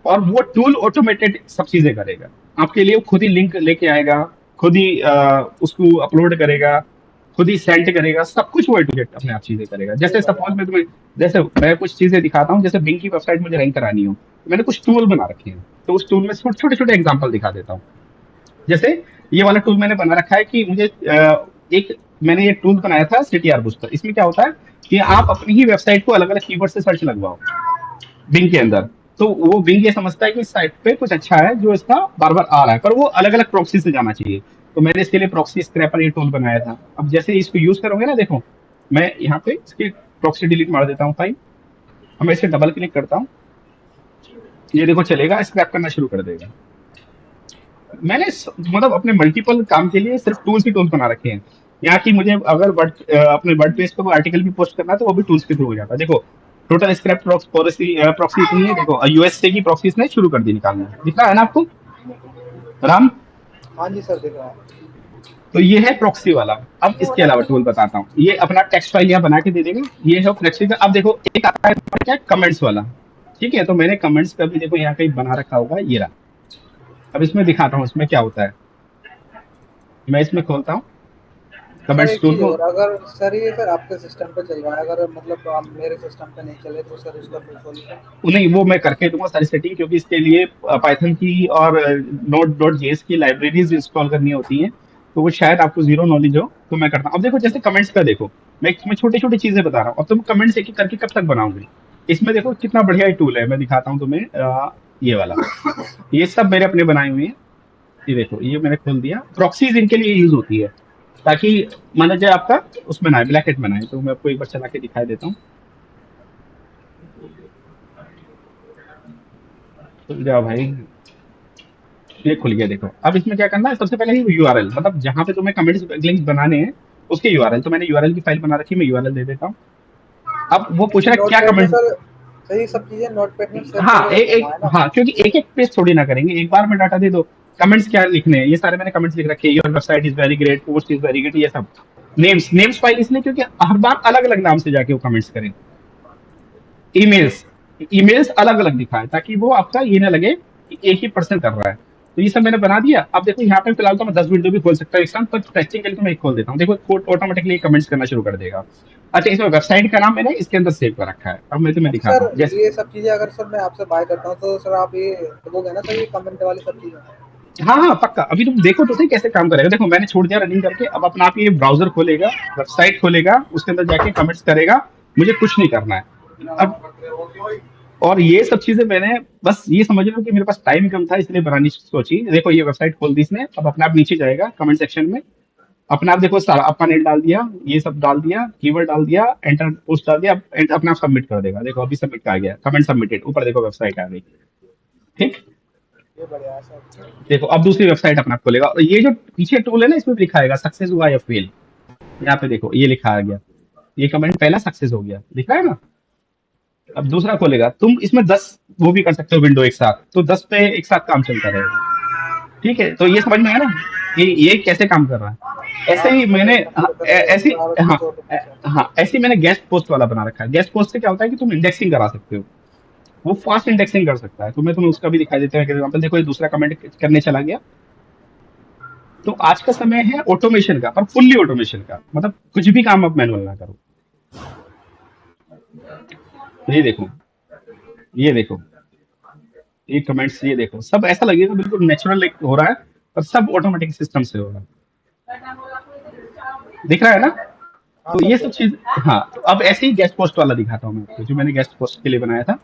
और वो टूल ऑटोमेटेड सब चीजें करेगा आपके लिए। वो खुद ही लिंक लेके आएगा, खुद ही उसको अपलोड करेगा, खुद ही सेंड करेगा, सब कुछ वो ए टू जेड अपने आप चीजें करेगा। ये जैसे बढ़िया सपोज है। मैं तुम्हें, जैसे मैं कुछ चीजें दिखाता हूँ, जैसे बिंग की वेबसाइट मुझे रैंक करानी हो, तो मैंने कुछ टूल बना रखे हैं, तो उस टूल में छोटे छोटे एग्जाम्पल दिखा देता हूँ। जैसे ये वाला टूल मैंने बना रखा है कि मुझे एक, मैंने ये टूल बनाया था सीटीआर बूस्टर। इसमें क्या होता है कि आप अपनी ही वेबसाइट को अलग अलग कीवर्ड से सर्च लगवाओ बिंग के अंदर, तो वो बिंग ये समझता है कि इस साइट पे कुछ अच्छा है जो इसका बार बार आ रहा है, पर वो अलग अलग प्रॉक्सी से जाना चाहिए। तो मैंने इसके लिए प्रॉक्सी स्क्रैपर ये टूल बनाया था। अब जैसे इसको यूज करोगे ना, देखो मैं यहाँ पे इसकी प्रॉक्सी डिलीट मार देता हूँ फाइल, अब मैं इसे डबल क्लिक करता हूँ, ये देखो चलेगा, स्क्रैप करना शुरू कर देगा। मैंने मतलब अपने मल्टीपल काम के लिए सिर्फ टूल्स ही टूल्स बना रखे हैं। यहाँ की मुझे अगर अपने वर्ड पेज पे आर्टिकल भी पोस्ट करना है तो वो भी टूल्स के थ्रू हो जाता है। देखो टोटल स्क्रैप पॉलिसी प्रॉक्सी इतनी है, देखो यूएसए की प्रॉक्सी इसने शुरू कर दी निकालना, दिख रहा है ना आपको राम? हाँ जी सर, दिख रहा है। तो ये है प्रॉक्सी वाला। अब इसके अलावा टूल बताता हूँ, ये अपना टेक्स्ट फाइल यहाँ बना के दे देगा, ये है प्रॉक्सी का। अब देखो एक आता है क्या, कमेंट्स वाला, ठीक है? तो मैंने कमेंट्स का भी देखो यहाँ कहीं बना रखा होगा, ये रहा। अब इसमें दिखाता हूँ इसमें क्या होता है, मैं इसमें खोलता हूँ, सर कमेंट्स एक टूल चीज़ को। और, अगर सर ये सर आपके सिस्टम पे चल रहा है, अगर मतलब आप मेरे सिस्टम पे नहीं चले तो सर उसका कोई सॉल्यूशन? नहीं, वो मैं करके दूंगा सारी सेटिंग, क्योंकि इसके लिए पाइथन की और नोट डॉट जेएस की लाइब्रेरीज इंस्टॉल करनी होती हैं, तो वो शायद आपको जीरो नॉलेज हो, तो मैं करता हूँ। अब देखो जैसे कमेंट्स का देखो, मैं इसमें छोटी छोटी चीजें बता रहा हूँ, अब तुम कमेंट्स एक एक करके कब तक बनाओगे। इसमें देखो कितना बढ़िया टूल है, मैं दिखाता हूँ तुम्हें। ये वाला, ये सब मेरे अपने बनाए हुए हैं। ये देखो, ये मैंने खोल दिया, प्रॉक्सीज इनके लिए यूज होती है, ताकि माना जाए आपका उसमें ना ब्लैकेट में ना आए। तो मैं आपको एक बार चला के दिखाई देता हूँ। खुल जाओ भाई, ये खुल गया। देखो अब इसमें क्या करना है, सबसे पहले ही यूआरएल, मतलब जहां पे तुम्हें कमेंट्स लिंक्स बनाने हैं उसके यूआरएल। तो मैंने यूआरएल की फाइल बना रखी है, मैं यूआरएल दे देता हूँ। अब वो पूछ ये रहा है क्या नोटपैड में कमेंट। सर, सर ये सब चीज़ें नोटपैड में सेव हाँ, करके रखूंगा, है ना? हाँ, क्योंकि एक एक पेज थोड़ी ना करेंगे, एक बार में डाटा दे दो। कमेंट्स क्या लिखने हैं, ये सारे मैंने कमेंट्स लिख रखे हैं। Your website is very great, post is very good, ये सब। नेम्स फाइल इसलिए क्योंकि हर बार अलग अलग नाम से जाके वो कमेंट्स करें। ईमेल्स, ईमेल्स अलग अलग दिखाए, ताकि वो आपका ये ना लगे कि एक ही पर्सन कर रहा है। तो ये सब मैंने बना दिया। अब देखो यहाँ पे फिलहाल तो मैं 10 विंडो भी खोल सकता हूँ एक साथ, पर टेस्टिंग के लिए तो मैं एक खोल देता हूँ। देखो कोड ऑटोमेटिकली कमेंट्स करना शुरू कर देगा। अच्छा, इसमें वेबसाइट का नाम मैंने इसके अंदर सेव कर रखा है। अब मैं तुम्हें अच्छा दिखाता सर, हूँ जैसे। ये सब चीज़ें अगर सर मैं आपसे बाय करता हूँ तो सर आप ये दोगे ना सर, ये कमेंट वाली सब चीज़ें? हाँ हाँ, पक्का। अभी तुम देखो तो सही कैसे काम करेगा। देखो मैंने छोड़ दिया रनिंग करके, अब अपना आप ये ब्राउजर खोलेगा, वेबसाइट खोलेगा, उसके अंदर जाके कमेंट्स करेगा। मुझे कुछ नहीं करना है अब। और ये सब चीजें मैंने, बस ये समझ लो कि मेरे पास टाइम कम था इसलिए बनानी सोची। देखो ये वेबसाइट खोल दी इसने, अब अपने आप नीचे जाएगा कमेंट सेक्शन में। अपने आप देखो सारा अपना नेट डाल दिया, ये सब डाल दिया, कीवर्ड डाल दिया, एंटर पोस्ट डाल दिया, अब अपने आप सबमिट कर देगा। देखो अभी सबमिट आ गया, कमेंट सबमिटेड, ऊपर देखो वेबसाइट आ गई। ठीक। ये बढ़िया है सर। देखो अब दूसरी वेबसाइट अपना खोलेगा, और ये जो पीछे टूल है ना, इसमें भी लिखा आएगा सक्सेस हुआ या फेल। यहाँ पे देखो ये लिखा आ गया, ये कमेंट पहला सक्सेस हो गया, दिख रहा है ना। अब दूसरा खोलेगा, तुम इसमें 10 वो भी कर सकते हो विंडो एक साथ, तो 10 पे एक साथ काम चलता रहेगा। ठीक है, तो ये समझ में आया ना कि ये कैसे काम कर रहा है। ऐसे हाँ ही सर, मैंने, एकदम हाँ, बेहतर है, ऐसी, और हाँ, कुछ ऑटोमेशन। हाँ, ऐसे ही मैंने गेस्ट पोस्ट वाला बना रखा है। गेस्ट पोस्ट से क्या होता है कि तुम इंडेक्सिंग करा सकते हो, वो फास्ट इंडेक्सिंग कर सकता है। तो मैं तुम्हें उसका भी दिखाई देता हूँ एग्जाम्पल। देखो ये दूसरा कमेंट करने चला गया। तो आज का समय है ऑटोमेशन का, पर फुल्ली ऑटोमेशन का, मतलब कुछ भी काम अब मैनुअल ना करो। ये देखो, ये देखो, ये कमेंट्स, ये देखो, सब ऐसा लगेगा बिल्कुल नेचुरल एक हो रहा है, पर सब ऑटोमेटिक सिस्टम से हो रहा है। दिख रहा है ना। हाँ तो सर, ये सब देख रहा चीज। हाँ, तो अब ऐसे ही गेस्ट पोस्ट वाला दिखाता हूँ मैं आपको, जो मैंने गेस्ट पोस्ट के लिए बनाया था।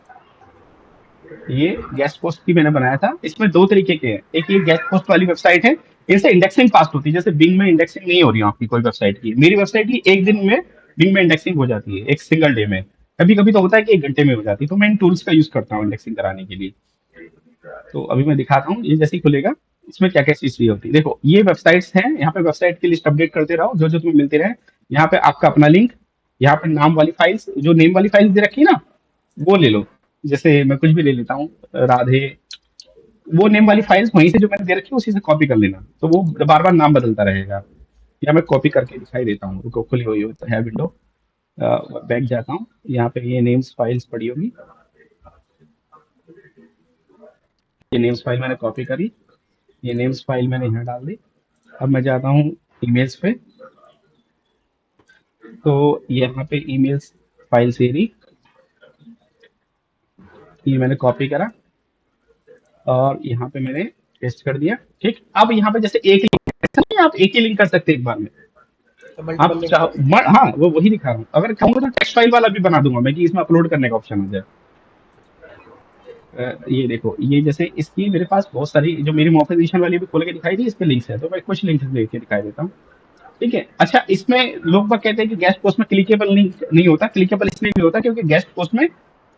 ये गेस्ट पोस्ट की मैंने बनाया था, इसमें दो तरीके के हैं। एक ये गेस्ट पोस्ट वाली वेबसाइट है, इनसे इंडेक्सिंग फास्ट होती है। जैसे बिंग में इंडेक्सिंग नहीं हो रही है आपकी कोई वेबसाइट की, मेरी वेबसाइट की एक दिन में बिंग में इंडेक्सिंग हो जाती है, एक सिंगल डे में। कभी कभी तो होता है कि 1 घंटे में हो जाती है। तो मैं इन टूल्स का यूज करता हूँ इंडेक्सिंग कराने के लिए। तो अभी मैं दिखाता हूँ, ये जैसे ही खुलेगा इसमें क्या क्या चीज होती है। देखो ये वेबसाइट्स हैं, यहाँ पे वेबसाइट की लिस्ट अपडेट करते रहो, जो जो तुम्हें मिलते रहे। यहाँ पे आपका अपना लिंक, यहाँ पे नाम वाली फाइल्स, जो नेम वाली फाइल्स दे रखी है ना, वो ले लो। जैसे मैं कुछ भी ले लेता हूँ, राधे। वो नेम वाली फाइल्स वहीं से जो मैंने दे रखी है उसी से कॉपी कर लेना, तो वो बार बार नाम बदलता रहेगा। या मैं कॉपी करके दिखाई देता हूँ, रुको, खुली हुई होता है विंडो। बैक जाता हूँ, यहाँ पे ये नेम्स फाइल्स पड़ी होगी। ये नेम्स फाइल मैंने कॉपी करी, ये नेम्स फाइल मैंने यहाँ डाल दी। अब मैं जाता हूँ ईमेल्स पे, तो यहाँ पे ईमेल्स फाइल से रही, ये मैंने कॉपी करा और यहाँ पे मैंने पेस्ट कर दिया। ठीक, अब यहाँ पे जैसे एक लिंक, ऐसा नहीं है आप एक ही लिंक कर सकते हैं एक बार में। तो मल्टीपल आप लिंक चाहो कर सकते हैं। हाँ, वो वही दिखा रहा हूँ। अगर चाहूंगा तो टेक्स्ट फाइल वाला भी बना दूंगा मैं, कि इसमें अपलोड करने का ऑप्शन आ जाए। ये देखो, ये जैसे इसकी मेरे पास बहुत सारी, जो मेरी मोनेटाइजेशन वाली भी खोल के दिखाई थी, इस पे लिंक्स है, तो मैं कुछ लिंक्स लेके दिखाई देता हूँ। ठीक है। अच्छा, इसमें लोग बाग कहते हैं कि गेस्ट पोस्ट में क्लिकेबल लिंक नहीं होता। क्लिकेबल इसलिए नहीं होता क्योंकि गेस्ट पोस्ट में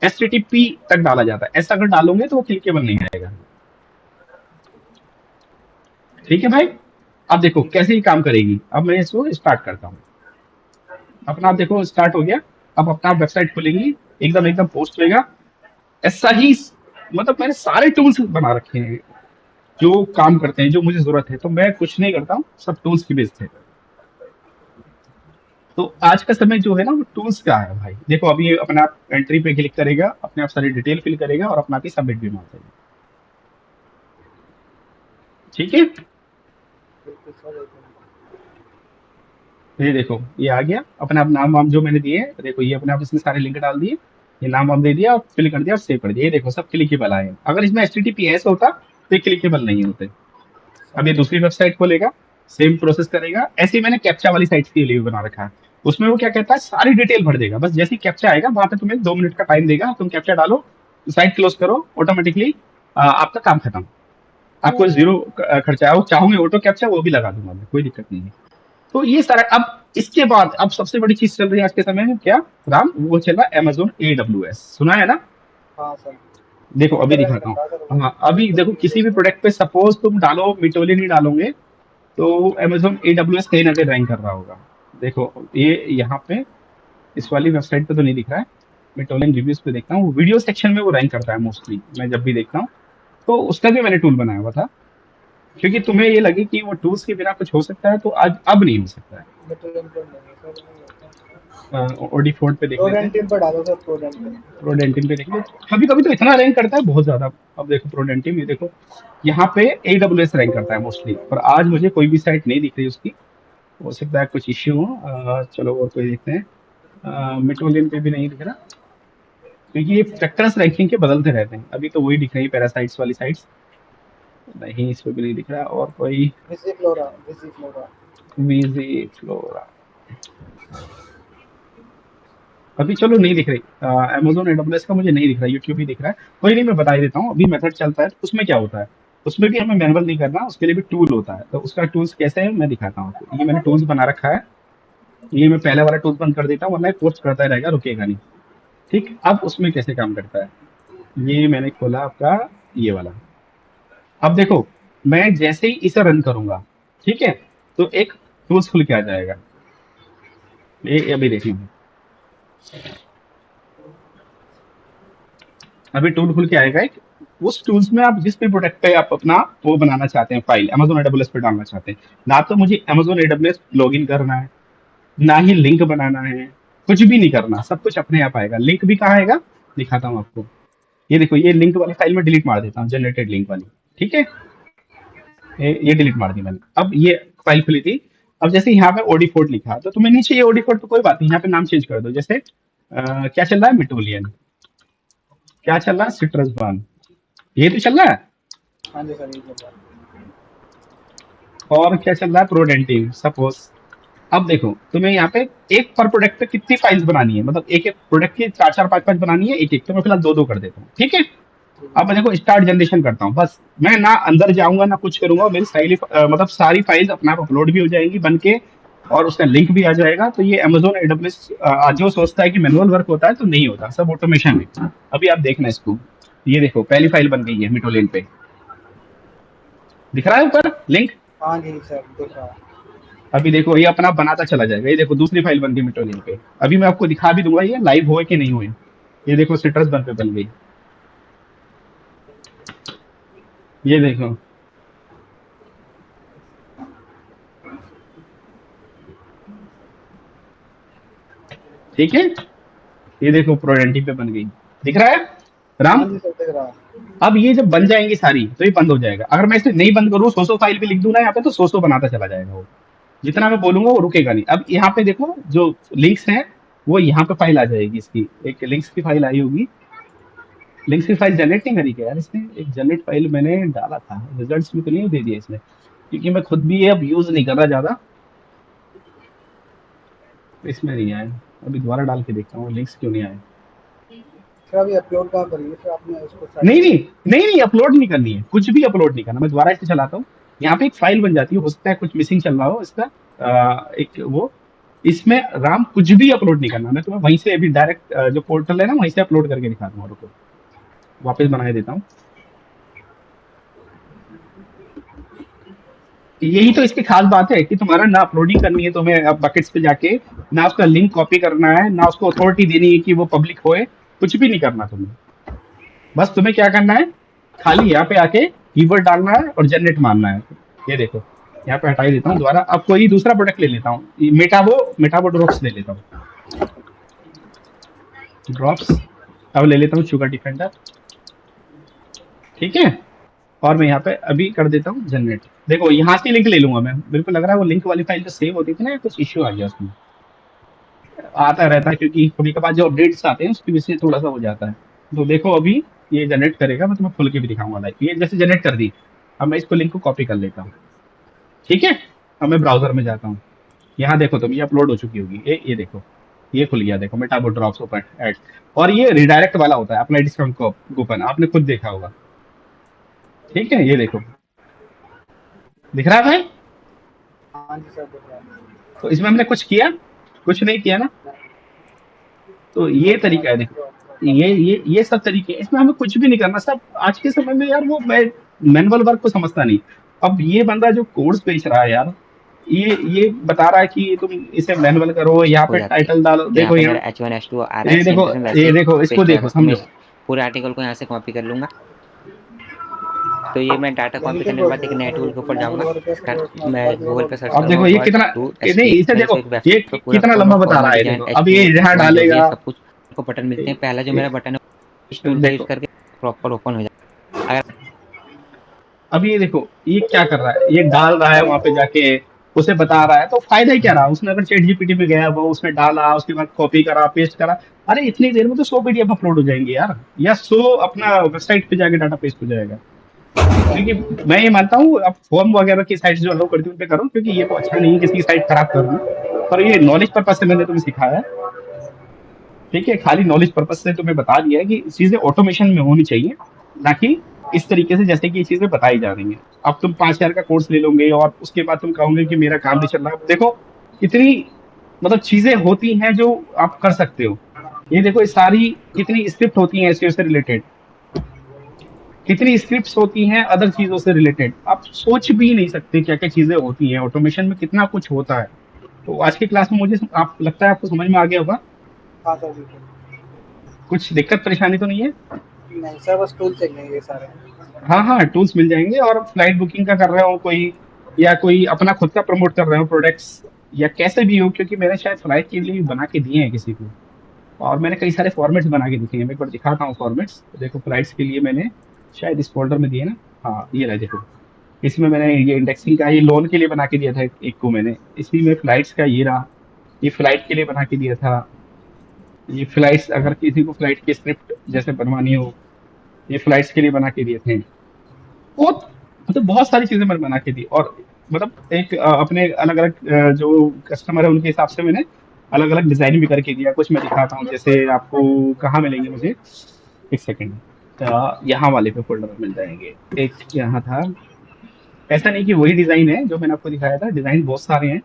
HTTP तक डाला जाता है, ऐसा अगर डालोगे तो वो क्लिकेबल नहीं आएगा। ठीक है भाई। अब देखो ठीक है कैसे सर। ही काम करेगी। अब मैं इसको स्टार्ट करता हूँ, अपना आप देखो स्टार्ट हो गया। अब अपना वेबसाइट खुलेगी, एकदम एकदम पोस्ट होएगा ऐसा ही। मतलब मैंने सारे टूल्स बना रखे हैं जो काम करते हैं, जो मुझे जरूरत है। तो मैं कुछ नहीं करता हूँ, सब टूल्स की बेस्ड है। तो आज का समय जो है ना, वो टूल्स का है भाई। देखो अभी ये अपने आप एंट्री पे क्लिक करेगा, अपने आप सारी डिटेल फिल करेगा और अपना आप ही सबमिट भी मार देगा। ठीक है। बिल्कुल सर, एकदम। ये देखो ये आ गया अपने आप नाम वाम जो मैंने दिए हैं, देखो ये अपने आप इसने सारे लिंक डाल दिए, ये नाम वाम दे दिया और फिल कर दिया और सेव कर दिया, ये देखो सब क्लिकेबल आए हैं। अगर इसमें HTTPS होता तो ये क्लिकेबल नहीं होते। अब ये समझा। दूसरी वेबसाइट खोलेगा, सेम प्रोसेस करेगा। ऐसे ही मैंने कैप्चा वाली साइट के लिए भी बना रखा है। उसमें वो क्या कहता है, सारी डिटेल भर देगा, बस जैसे ही कैप्चा आएगा वहां पे तुम्हें 2 मिनट का टाइम देगा, तुम कैप्चा डालो, साइट क्लोज करो, ऑटोमेटिकली आपका काम खत्म। आपको जीरो खर्चा है। वो चाहूंगे ऑटो कैप्चा वो भी लगा दूंगा मैं, कोई दिक्कत नहीं है। तो ये सारा अब इसके बाद अब सबसे बड़ी चीज चल रही है आज के समय में क्या, राम, वो चल रहा है Amazon AWS, सुना है ना? हाँ सर, देखो वो अभी तो रैंक दिखाता हूँ। करता है सर, वो हाँ अभी देखो किसी भी प्रोडक्ट पे सपोज तुम डालो मिटोली नहीं डालोगे तो Amazon AWS कहीं ना कहीं रैंक कर रहा होगा। देखो ये यहाँ पे इस वाली वेबसाइट पे तो नहीं दिख रहा है, मिटोलियन रिव्यूज पे देखता हूँ, वीडियो सेक्शन में वो रैंक करता है मोस्टली, मैं जब भी देखता हूँ। तो उसका भी मैंने टूल बनाया हुआ था, क्योंकि तुम्हें ये लगे कि वो टूल्स के बिना कुछ हो सकता है, तो आज अब नहीं हो सकता है। मेट्रोलिंक पर नहीं है सर, नहीं होता। ओडी फोर्ट पे देख लेते हैं। प्रोडेंटिन पर डालो सर, प्रोडेंटिन। प्रोडेंटिन पे देख लो, कभी कभी तो इतना रैंक करता है बहुत ज्यादा। अब देखो प्रोडेंटिन, ये देखो यहाँ पे AWS रैंक करता है मोस्टली, पर आज मुझे कोई भी साइट नहीं दिख रही उसकी, हो सकता है कुछ इश्यू हो। चलो और कोई देखते हैं। मेट्रोलियन पे भी नहीं दिख रहा, क्योंकि ये फैक्टर्स रैंकिंग के बदलते रहते हैं। अभी तो वही दिख रही है पैरासाइट्स वाली साइट्स, नहीं इस पे भी नहीं दिख रहा। और कोई विजी फ्लोरा, विजी फ्लोरा। वीजी फ्लोरा अभी चलो नहीं दिख रही। Amazon AWS का मुझे नहीं दिख रहा, यूट्यूब ही दिख रहा है। कोई नहीं, मैं बता ही देता हूँ। अभी मेथड चलता है तो उसमें क्या होता है, उसमें भी हमें मैनुअल नहीं करना, उसके लिए भी टूल होता है। तो उसका टूल्स कैसे है मैं दिखाता हूँ आपको। ये मैंने टूल्स बना रखा है, ये मैं पहले वाला टूल्स बंद कर देता हूँ वरना ये पोस्ट करता ही रहेगा, रुकेगा नहीं। ठीक, अब उसमें कैसे काम करता है, ये मैंने खोला आपका ये वाला। अब देखो मैं जैसे ही इसे रन करूंगा, ठीक है, तो एक टूल्स खुल के आ जाएगा। ये अभी देखिए, अभी टूल खुल के आएगा एक। उस टूल्स में आप जिस भी प्रोडक्ट पे आप अपना वो बनाना चाहते हैं, फाइल Amazon AWS पे डालना चाहते हैं, ना तो मुझे Amazon AWS लॉगिन करना है, ना ही लिंक बनाना है, कुछ भी नहीं करना, सब कुछ अपने आप आएगा। लिंक भी कहाँ आएगा दिखाता हूँ आपको। ये देखो ये लिंक वाली फाइल में डिलीट मार देता हूँ, जनरेटेड लिंक वाली। ठीक है, ये डिलीट मार दी मैंने। अब ये फाइल खुली थी, अब जैसे यहाँ पे ओडी फोर्ट लिखा तो तुम्हें नीचे ये ओडी फोर्ट तो कोई बात नहीं, यहाँ पे नाम चेंज कर दो। जैसे क्या चल रहा है, मिटोलियन, क्या चल रहा है, सिट्रस वन, ये तो चल रहा है। हाँ जी सर, ये चल रहा है। और क्या चल रहा है, प्रोडेंटिव सपोज। अब देखो तुम्हें यहाँ पे एक पर प्रोडक्ट पे कितनी फाइल्स बनानी है, मतलब एक एक प्रोडक्ट की चार चार पांच पांच बनानी है, एक एक, तो मैं फिलहाल दो दो कर देता हूँ। ठीक है, ठीक है अब मैं देखो स्टार्ट जनरेशन करता हूँ, बस मैं ना अंदर जाऊंगा ना कुछ करूंगा, मेरी सारी मतलब सारी फाइल्स अपने आप अपलोड भी हो जाएंगी बन के, और उसका लिंक भी आ जाएगा। तो ये Amazon AWS जो सोचता है कि मैनुअल वर्क होता है, तो नहीं होता, सब ऑटोमेशन है। अभी आप देखना इसको, ये देखो पहली फाइल बन गई है मिटोलिन पे, दिख रहा है ऊपर लिंक। हाँ जी सर, दिख रहा है। अभी देखो ये अपना बनाता चला जाएगा, ये देखो दूसरी फाइल बन गई मिटोनियन पे। अभी मैं आपको दिखा भी दूंगा ये लाइव हुए कि नहीं हुए। ये देखो सिट्रस बन पे बन गई, ये देखो। ठीक है, ये देखो प्रोडेंटिव पे बन गई, दिख रहा है राम। हाँ जी सर, दिख रहा है। अब ये जब बन जाएंगी सारी तो ये बंद हो जाएगा। अगर मैं इसे नहीं बंद करूँ, 100 फाइल भी लिख दूं ना यहाँ पे, तो 100 बनाता चला जाएगा वो, जितना मैं बोलूंगा वो रुकेगा नहीं। अब यहाँ पे देखो जो लिंक्स हैं वो यहाँ पे फाइल आ जाएगी, इसकी एक लिंक्स की फाइल आई होगी। लिंक्स की फाइल जनरेट नहीं करी क्या यार इसने, एक जनरेट फाइल मैंने डाला था, रिजल्ट्स में तो नहीं दे दिया इसने, क्योंकि मैं खुद भी ये अब यूज नहीं कर रहा ज्यादा, तो इसमें नहीं आया। अभी दोबारा डाल के देखता हूँ लिंक्स क्यों नहीं आए। सर अभी अपलोड कहाँ करिए सर, आपने उसको साइट नहीं पे? नहीं नहीं नहीं, अपलोड नहीं करनी है, कुछ भी अपलोड नहीं करना। मैं दोबारा इसे चलाता हूँ, यहाँ पे एक फाइल बन जाती है, हो सकता है कुछ मिसिंग चल रहा हो इसका। एक वो, इसमें राम कुछ भी अपलोड नहीं करना। मैं तुम्हें वहीं से अभी डायरेक्ट जो पोर्टल है ना वहीं से अपलोड करके दिखा दूंगा, रुको वापस बना देता हूँ। यही तो इसकी खास बात है कि तुम्हारा ना अपलोडिंग करनी है तुम्हें अब बकेट्स पे जाके, ना उसका लिंक कॉपी करना है, ना उसको अथॉरिटी देनी है कि वो पब्लिक होए, कुछ भी नहीं करना तुम्हें। बस तुम्हें क्या करना है, खाली यहाँ पे आके कीवर्ड डालना है और जनरेट मारना है। ये देखो यहाँ पे हटा ही देता हूँ दोबारा। अब कोई दूसरा प्रोडक्ट ले लेता हूँ, मेटाबो ड्रॉप्स ले लेता हूँ, ड्रॉप्स। अब ले लेता हूँ शुगर डिफेंडर। ठीक है, और मैं यहाँ पे अभी कर देता हूँ जनरेट। देखो यहाँ से लिंक ले लूंगा मैं, मेरे को लग रहा है वो लिंक वाली फाइल जो सेव होती थी ना, कुछ इश्यू आ गया उसमें। आता रहता है क्योंकि कभी कभार जो अपडेट्स आते हैं उसकी वजह से थोड़ा सा हो जाता है। तो देखो अभी ये जनरेट करेगा, मैं तुम्हें खोल के भी दिखाऊंगा लाइव। ये जैसे जनरेट कर दी, अब मैं इसको लिंक को कॉपी कर लेता हूँ। ठीक है, अब मैं ब्राउजर में जाता हूँ। यहाँ देखो तुम, ये अपलोड हो चुकी होगी, ये देखो, ये खुल गया, देखो मेटाबो ड्रॉप्स ओपन एड। और ये रिडायरेक्ट वाला होता है, अप्लाई डिस्काउंट कूपन, आपने खुद देखा होगा। ठीक है, ये देखो दिख रहा है भाई। हाँ जी सर, दिख रहा है। तो इसमें हमने कुछ किया, कुछ नहीं किया ना। तो ये बस तरीका है, नॉलेज देखो ड्रॉप होगा। ये सब तरीके हैं। इसमें हमें कुछ भी नहीं करना सब। आज के समय में यार वो मैं मैनुअल वर्क को समझता नहीं। अब ये बंदा जो कोर्स बेच रहा है यार, ये बता रहा है कि तुम इसे मैनुअल करो, यहाँ हो पे जाती है। टाइटल डालो। यहाँ देखो पे यहाँ, मेरा H1 H2 आ रहा है, ये सेम देखो, टू सेम वैसे ये ही देखो, इसको पेस्ट देखो रहेगा। तो मैं समझो। इस पूरे आर्टिकल को यहाँ से कॉपी कर लूंगा। तो ये मैं डाटा कॉपी बेनिफिट करने के बाद एक नए टूल के ऊपर मैनुअल जाऊंगा। वर्क है सर, उसमें मैं वर्क गूगल लोड पे सर्च अब करूंगा देखो ये वर्ड कितना, टू नहीं इसे एसपीएल, देखो, तो एक ये वेबसाइट पे पूरा कितना फॉर्म लंबा बता रहा फॉर्मल है। डिजाइन देखो अब ये HTML यहाँ H1 जो भी है डालेगा। सब कुछ को बटन मिलते हैं। पहला जो ये- मेरा बटन है इस टूल का यूज देखो करके प्रॉपर ओपन हो जाए। अगर अब ये देखो ये क्या कर रहा है, ये डाल रहा है वहां पे जाके, उसे बता रहा है। तो फायदा ही क्या रहा उसने? अगर चैट जीपीटी में गया वो, उसने डाला, उसके बाद कॉपी करा, पेस्ट करा, अरे इतनी देर में तो 100 पीडीएफ अपलोड हो जाएंगे यार, या 100 अपना वेबसाइट पे जाके डाटा पेस्ट हो जाएगा। क्योंकि मैं ये मानता हूँ अब फॉर्म वगैरह की साइट जो अलाउ करती है उन पे करो, क्योंकि ये तो अच्छा नहीं है किसी की साइट खराब करना। पर ये नॉलेज पर्पज से मैंने तुम्हें सिखाया है। ठीक है, खाली नॉलेज पर्पज से तुम्हें बता दिया है कि चीजें ऑटोमेशन में होनी चाहिए, ना कि इस तरीके से जैसे कि ये चीजें बताई जा रही हैं। अब तुम 5,000 का कोर्स ले लोगे और उसके बाद तुम कहोगे कि मेरा काम नहीं चल रहा। देखो कितनी मतलब चीजें होती हैं जो आप कर सकते हो। ये देखो ये सारी कितनी स्क्रिप्ट होती हैं एसईओ से रिलेटेड, कितनी स्क्रिप्ट्स होती हैं अदर चीजों से रिलेटेड। आप सोच भी नहीं सकते क्या क्या चीजें होती हैं ऑटोमेशन में, कितना कुछ होता है। तो आज की क्लास में मुझे आप लगता है आपको समझ में आ गया होगा। हाँ सर, बिल्कुल। कुछ दिक्कत परेशानी तो नहीं है? नहीं सर, बस टूल चाहिए ये सारे। हाँ हाँ, टूल्स मिल जाएंगे। और फ्लाइट बुकिंग का कर रहे हो कोई, या कोई अपना खुद का प्रमोट कर रहे हो प्रोडक्ट्स, या कैसे भी हो, क्योंकि मैंने शायद फ्लाइट के लिए भी बना के दिए हैं किसी को। और मैंने कई सारे फॉर्मेट्स बना के दिखे हैं, मैं एक बार दिखाता हूँ फॉर्मेट्स। देखो फ्लाइट्स के लिए मैंने शायद इस फोल्डर में दिए ना। हाँ ये रहा, देखो इसमें मैंने ये इंडेक्सिंग का, ये लोन के लिए बना के दिया था एक को मैंने। इसी में फ्लाइट्स का ये रहा, ये फ्लाइट के लिए बना के दिया था। ये फ्लाइट्स अगर किसी को फ्लाइट की स्क्रिप्ट जैसे बनवानी हो, ये फ्लाइट्स के लिए बना के दिए थे। बहुत मतलब बहुत सारी चीजें मैंने बना के दी। और मतलब एक अपने अलग अलग जो कस्टमर है उनके हिसाब से मैंने अलग अलग डिजाइन भी करके दिया। कुछ मैं दिखाता हूँ, जैसे आपको कहाँ मिलेंगे मुझे, एक सेकेंड। यहाँ वाले पे फोल्डर में मिल जाएंगे। एक यहाँ था, ऐसा नहीं कि वही डिजाइन है जो मैंने आपको दिखाया था, डिजाइन बहुत सारे हैं।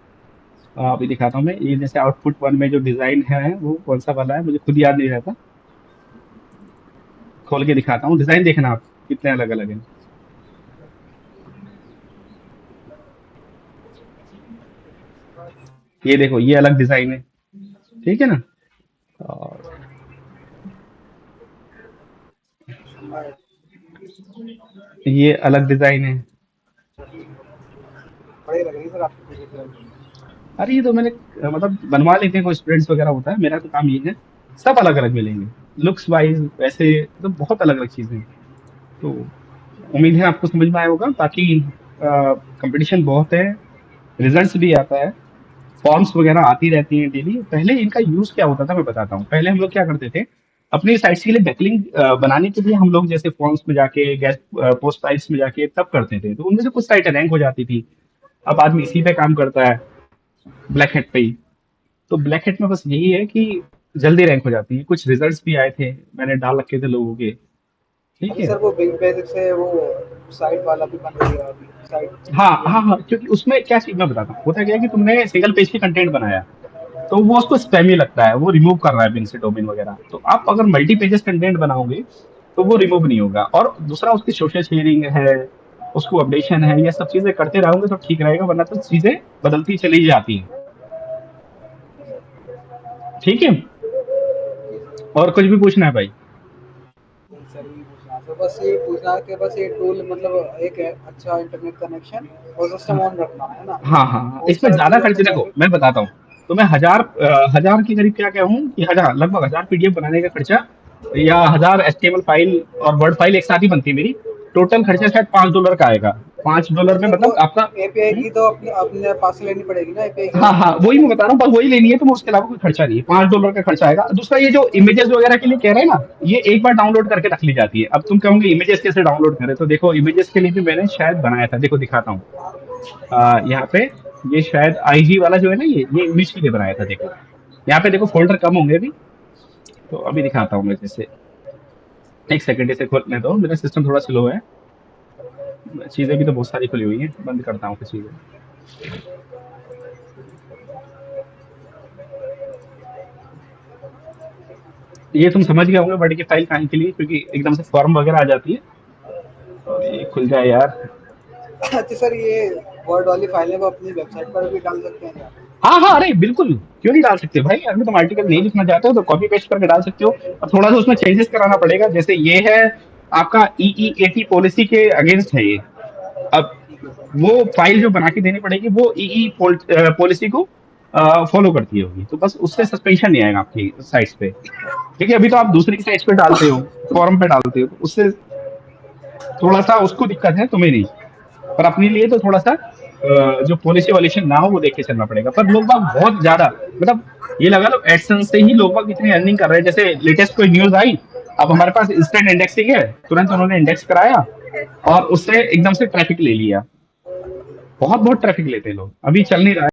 अभी दिखाता हूँ मैं। ये जैसे आउटपुट वन में जो डिजाइन है वो कौन सा वाला है मुझे खुद याद नहीं रहता। खोल के दिखाता हूँ, डिजाइन देखना आप कितने अलग अलग हैं। ये देखो ये अलग डिजाइन है, ठीक है ना। और हाँ, ये अलग डिजाइन है। बड़े लग रही है सर आपकी पीडीएफ। अरे ये तो मैंने मतलब बनवा लेते हैं, कोई स्टूडेंट्स वगैरह होता है, मेरा तो काम ये है। सब अलग अलग मिलेंगे लुक्स वाइज, वैसे तो बहुत अलग अलग चीजें हैं। तो उम्मीद है आपको समझ में आया होगा। बाकी कंपटीशन बहुत है, रिजल्ट्स भी आता है, फॉर्म्स वगैरह आती रहती हैं डेली। पहले इनका यूज क्या होता था मैं बताता हूँ। पहले हम लोग क्या करते थे, अपनी साइट्स के लिए बैकलिंक बनाने के लिए हम लोग जैसे फॉर्म्स में जाके, गैस पोस्ट साइट्स में जाके तब करते थे। तो उनमें से कुछ साइटें रैंक हो जाती थी। अब आदमी इसी पे काम करता है, ब्लैक हेड पे ही। तो ब्लैक हेड में बस यही है कि जल्दी रैंक हो जाती है। कुछ रिजल्ट्स भी आए थे, मैंने डाल रखे थे लोगों के। ठीक अभी है। सर वो बिग बेसिक से वो साइट वाला भी बन रही है अभी साइट। हाँ हाँ हाँ, क्योंकि उसमें क्या चीज मैं बताता हूँ, होता क्या है कि तुमने सिंगल पेज की कंटेंट बनाया, तो वो उसको स्पैमी लगता है, वो रिमूव कर रहा है बिंग से डोमेन वगैरह। तो आप अगर मल्टी पेजेस कंटेंट बनाओगे तो वो रिमूव नहीं होगा। और दूसरा उसकी सोशल शेयरिंग है, उसको अपडेशन है, ये सब चीजें करते रहोगे तो ठीक रहेगा, वरना तो चीजें बदलती चली जाती हैं। ठीक है। और कुछ भी पूछना है भाई? सर ये पूछना तो बस ये पूछना कि बस ये टूल मतलब एक है अच्छा इंटरनेट कनेक्शन और सिस्टम हाँ ऑन रखना है ना। हाँ हाँ हाँ, और इसमें सारा ज्यादा चीज़ खर्च अपने देखो जाके। मैं बताता हूँ। तो मैं हजार के करीब क्या कहूँ कि हजार, लगभग 1000 पीडीएफ बनाने का खर्चा, या 1000 एचटीएमएल फाइल और वर्ड फाइल एक साथ ही बनती है मेरी। टोटल खर्चा शायद $5 का आएगा। $5 में सर वो मतलब आपका एपीआई की तो अपने अपने पास से लेनी पड़ेगी ना एपीआई की। हाँ हाँ, वही मैं बता रहा हूँ, बस वही लेनी है, तो उसके अलावा कोई खर्चा नहीं है। $5 का खर्चा आएगा। दूसरा, ये जो इमेजेस वगैरह के लिए कह रहे हैं ना, ये एक बार डाउनलोड करके रख ली जाती है। अब तुम कहोगे इमेजेस कैसे डाउनलोड करें, तो देखो इमेजेस के लिए भी मैंने शायद बनाया था, देखो दिखाता हूँ। यहाँ पे ये शायद आईजी वाला जो है ना, ये इमेज के लिए बनाया था। देखो यहाँ पे देखो, फोल्डर कम होंगे अभी, तो अभी दिखाता हूँ मैं। जैसे एक सेकंड, इसे खोलने दो, मेरा सिस्टम थोड़ा स्लो है। चीजें भी तो बहुत सारी खुली हुई हैं, बंद करता हूँ कुछ चीजें। ये तुम समझ गए होंगे बड़ी की फाइल कहाँ के लिए, क्योंकि एकदम से फॉर्म वगैरह आ जाती है। और ये खुल जाए यार। अच्छा सर, ये वर्ड वाली फाइलें वो अपनी वेबसाइट पर भी डाल सकते हैं क्या? हाँ हाँ, अरे बिल्कुल, क्यों नहीं डाल सकते भाई। अगर तुम आर्टिकल नहीं लिखना चाहते हो तो कॉपी पेस्ट करके डाल सकते हो। और थोड़ा सा उसमें चेंजेस कराना पड़ेगा। जैसे ये है आपका EEAT पॉलिसी के अगेंस्ट है ये। अब ठीक है सर। वो फाइल जो बना के देनी पड़ेगी, वो EE पॉलिसी को फॉलो करती होगी, तो बस उससे सस्पेंशन नहीं आएगा आपकी साइट्स पे। क्योंकि अभी तो आप दूसरी की साइट्स पे डालते हो, फॉरम पे डालते हो, तो उससे थोड़ा सा उसको दिक्कत है, तुम्हें नहीं। पर अपने लिए तो थोड़ा सा जो पॉलिसी वॉल्यूशन ना हो वो देख के चलना पड़ेगा। पर लोग बाग बहुत ज्यादा, मतलब ये लगा लो एडसेंस से ही लोग बाग इतनी अर्निंग कर रहे हैं। जैसे लेटेस्ट कोई न्यूज आई, अब हमारे पास इंस्टेंट इंडेक्सिंग है, तुरंत उन्होंने इंडेक्स कराया और उससे एकदम से ट्रैफिक ले लिया। बहुत बहुत ट्रैफिक लेते हैं लोग। अभी चल नहीं रहा है।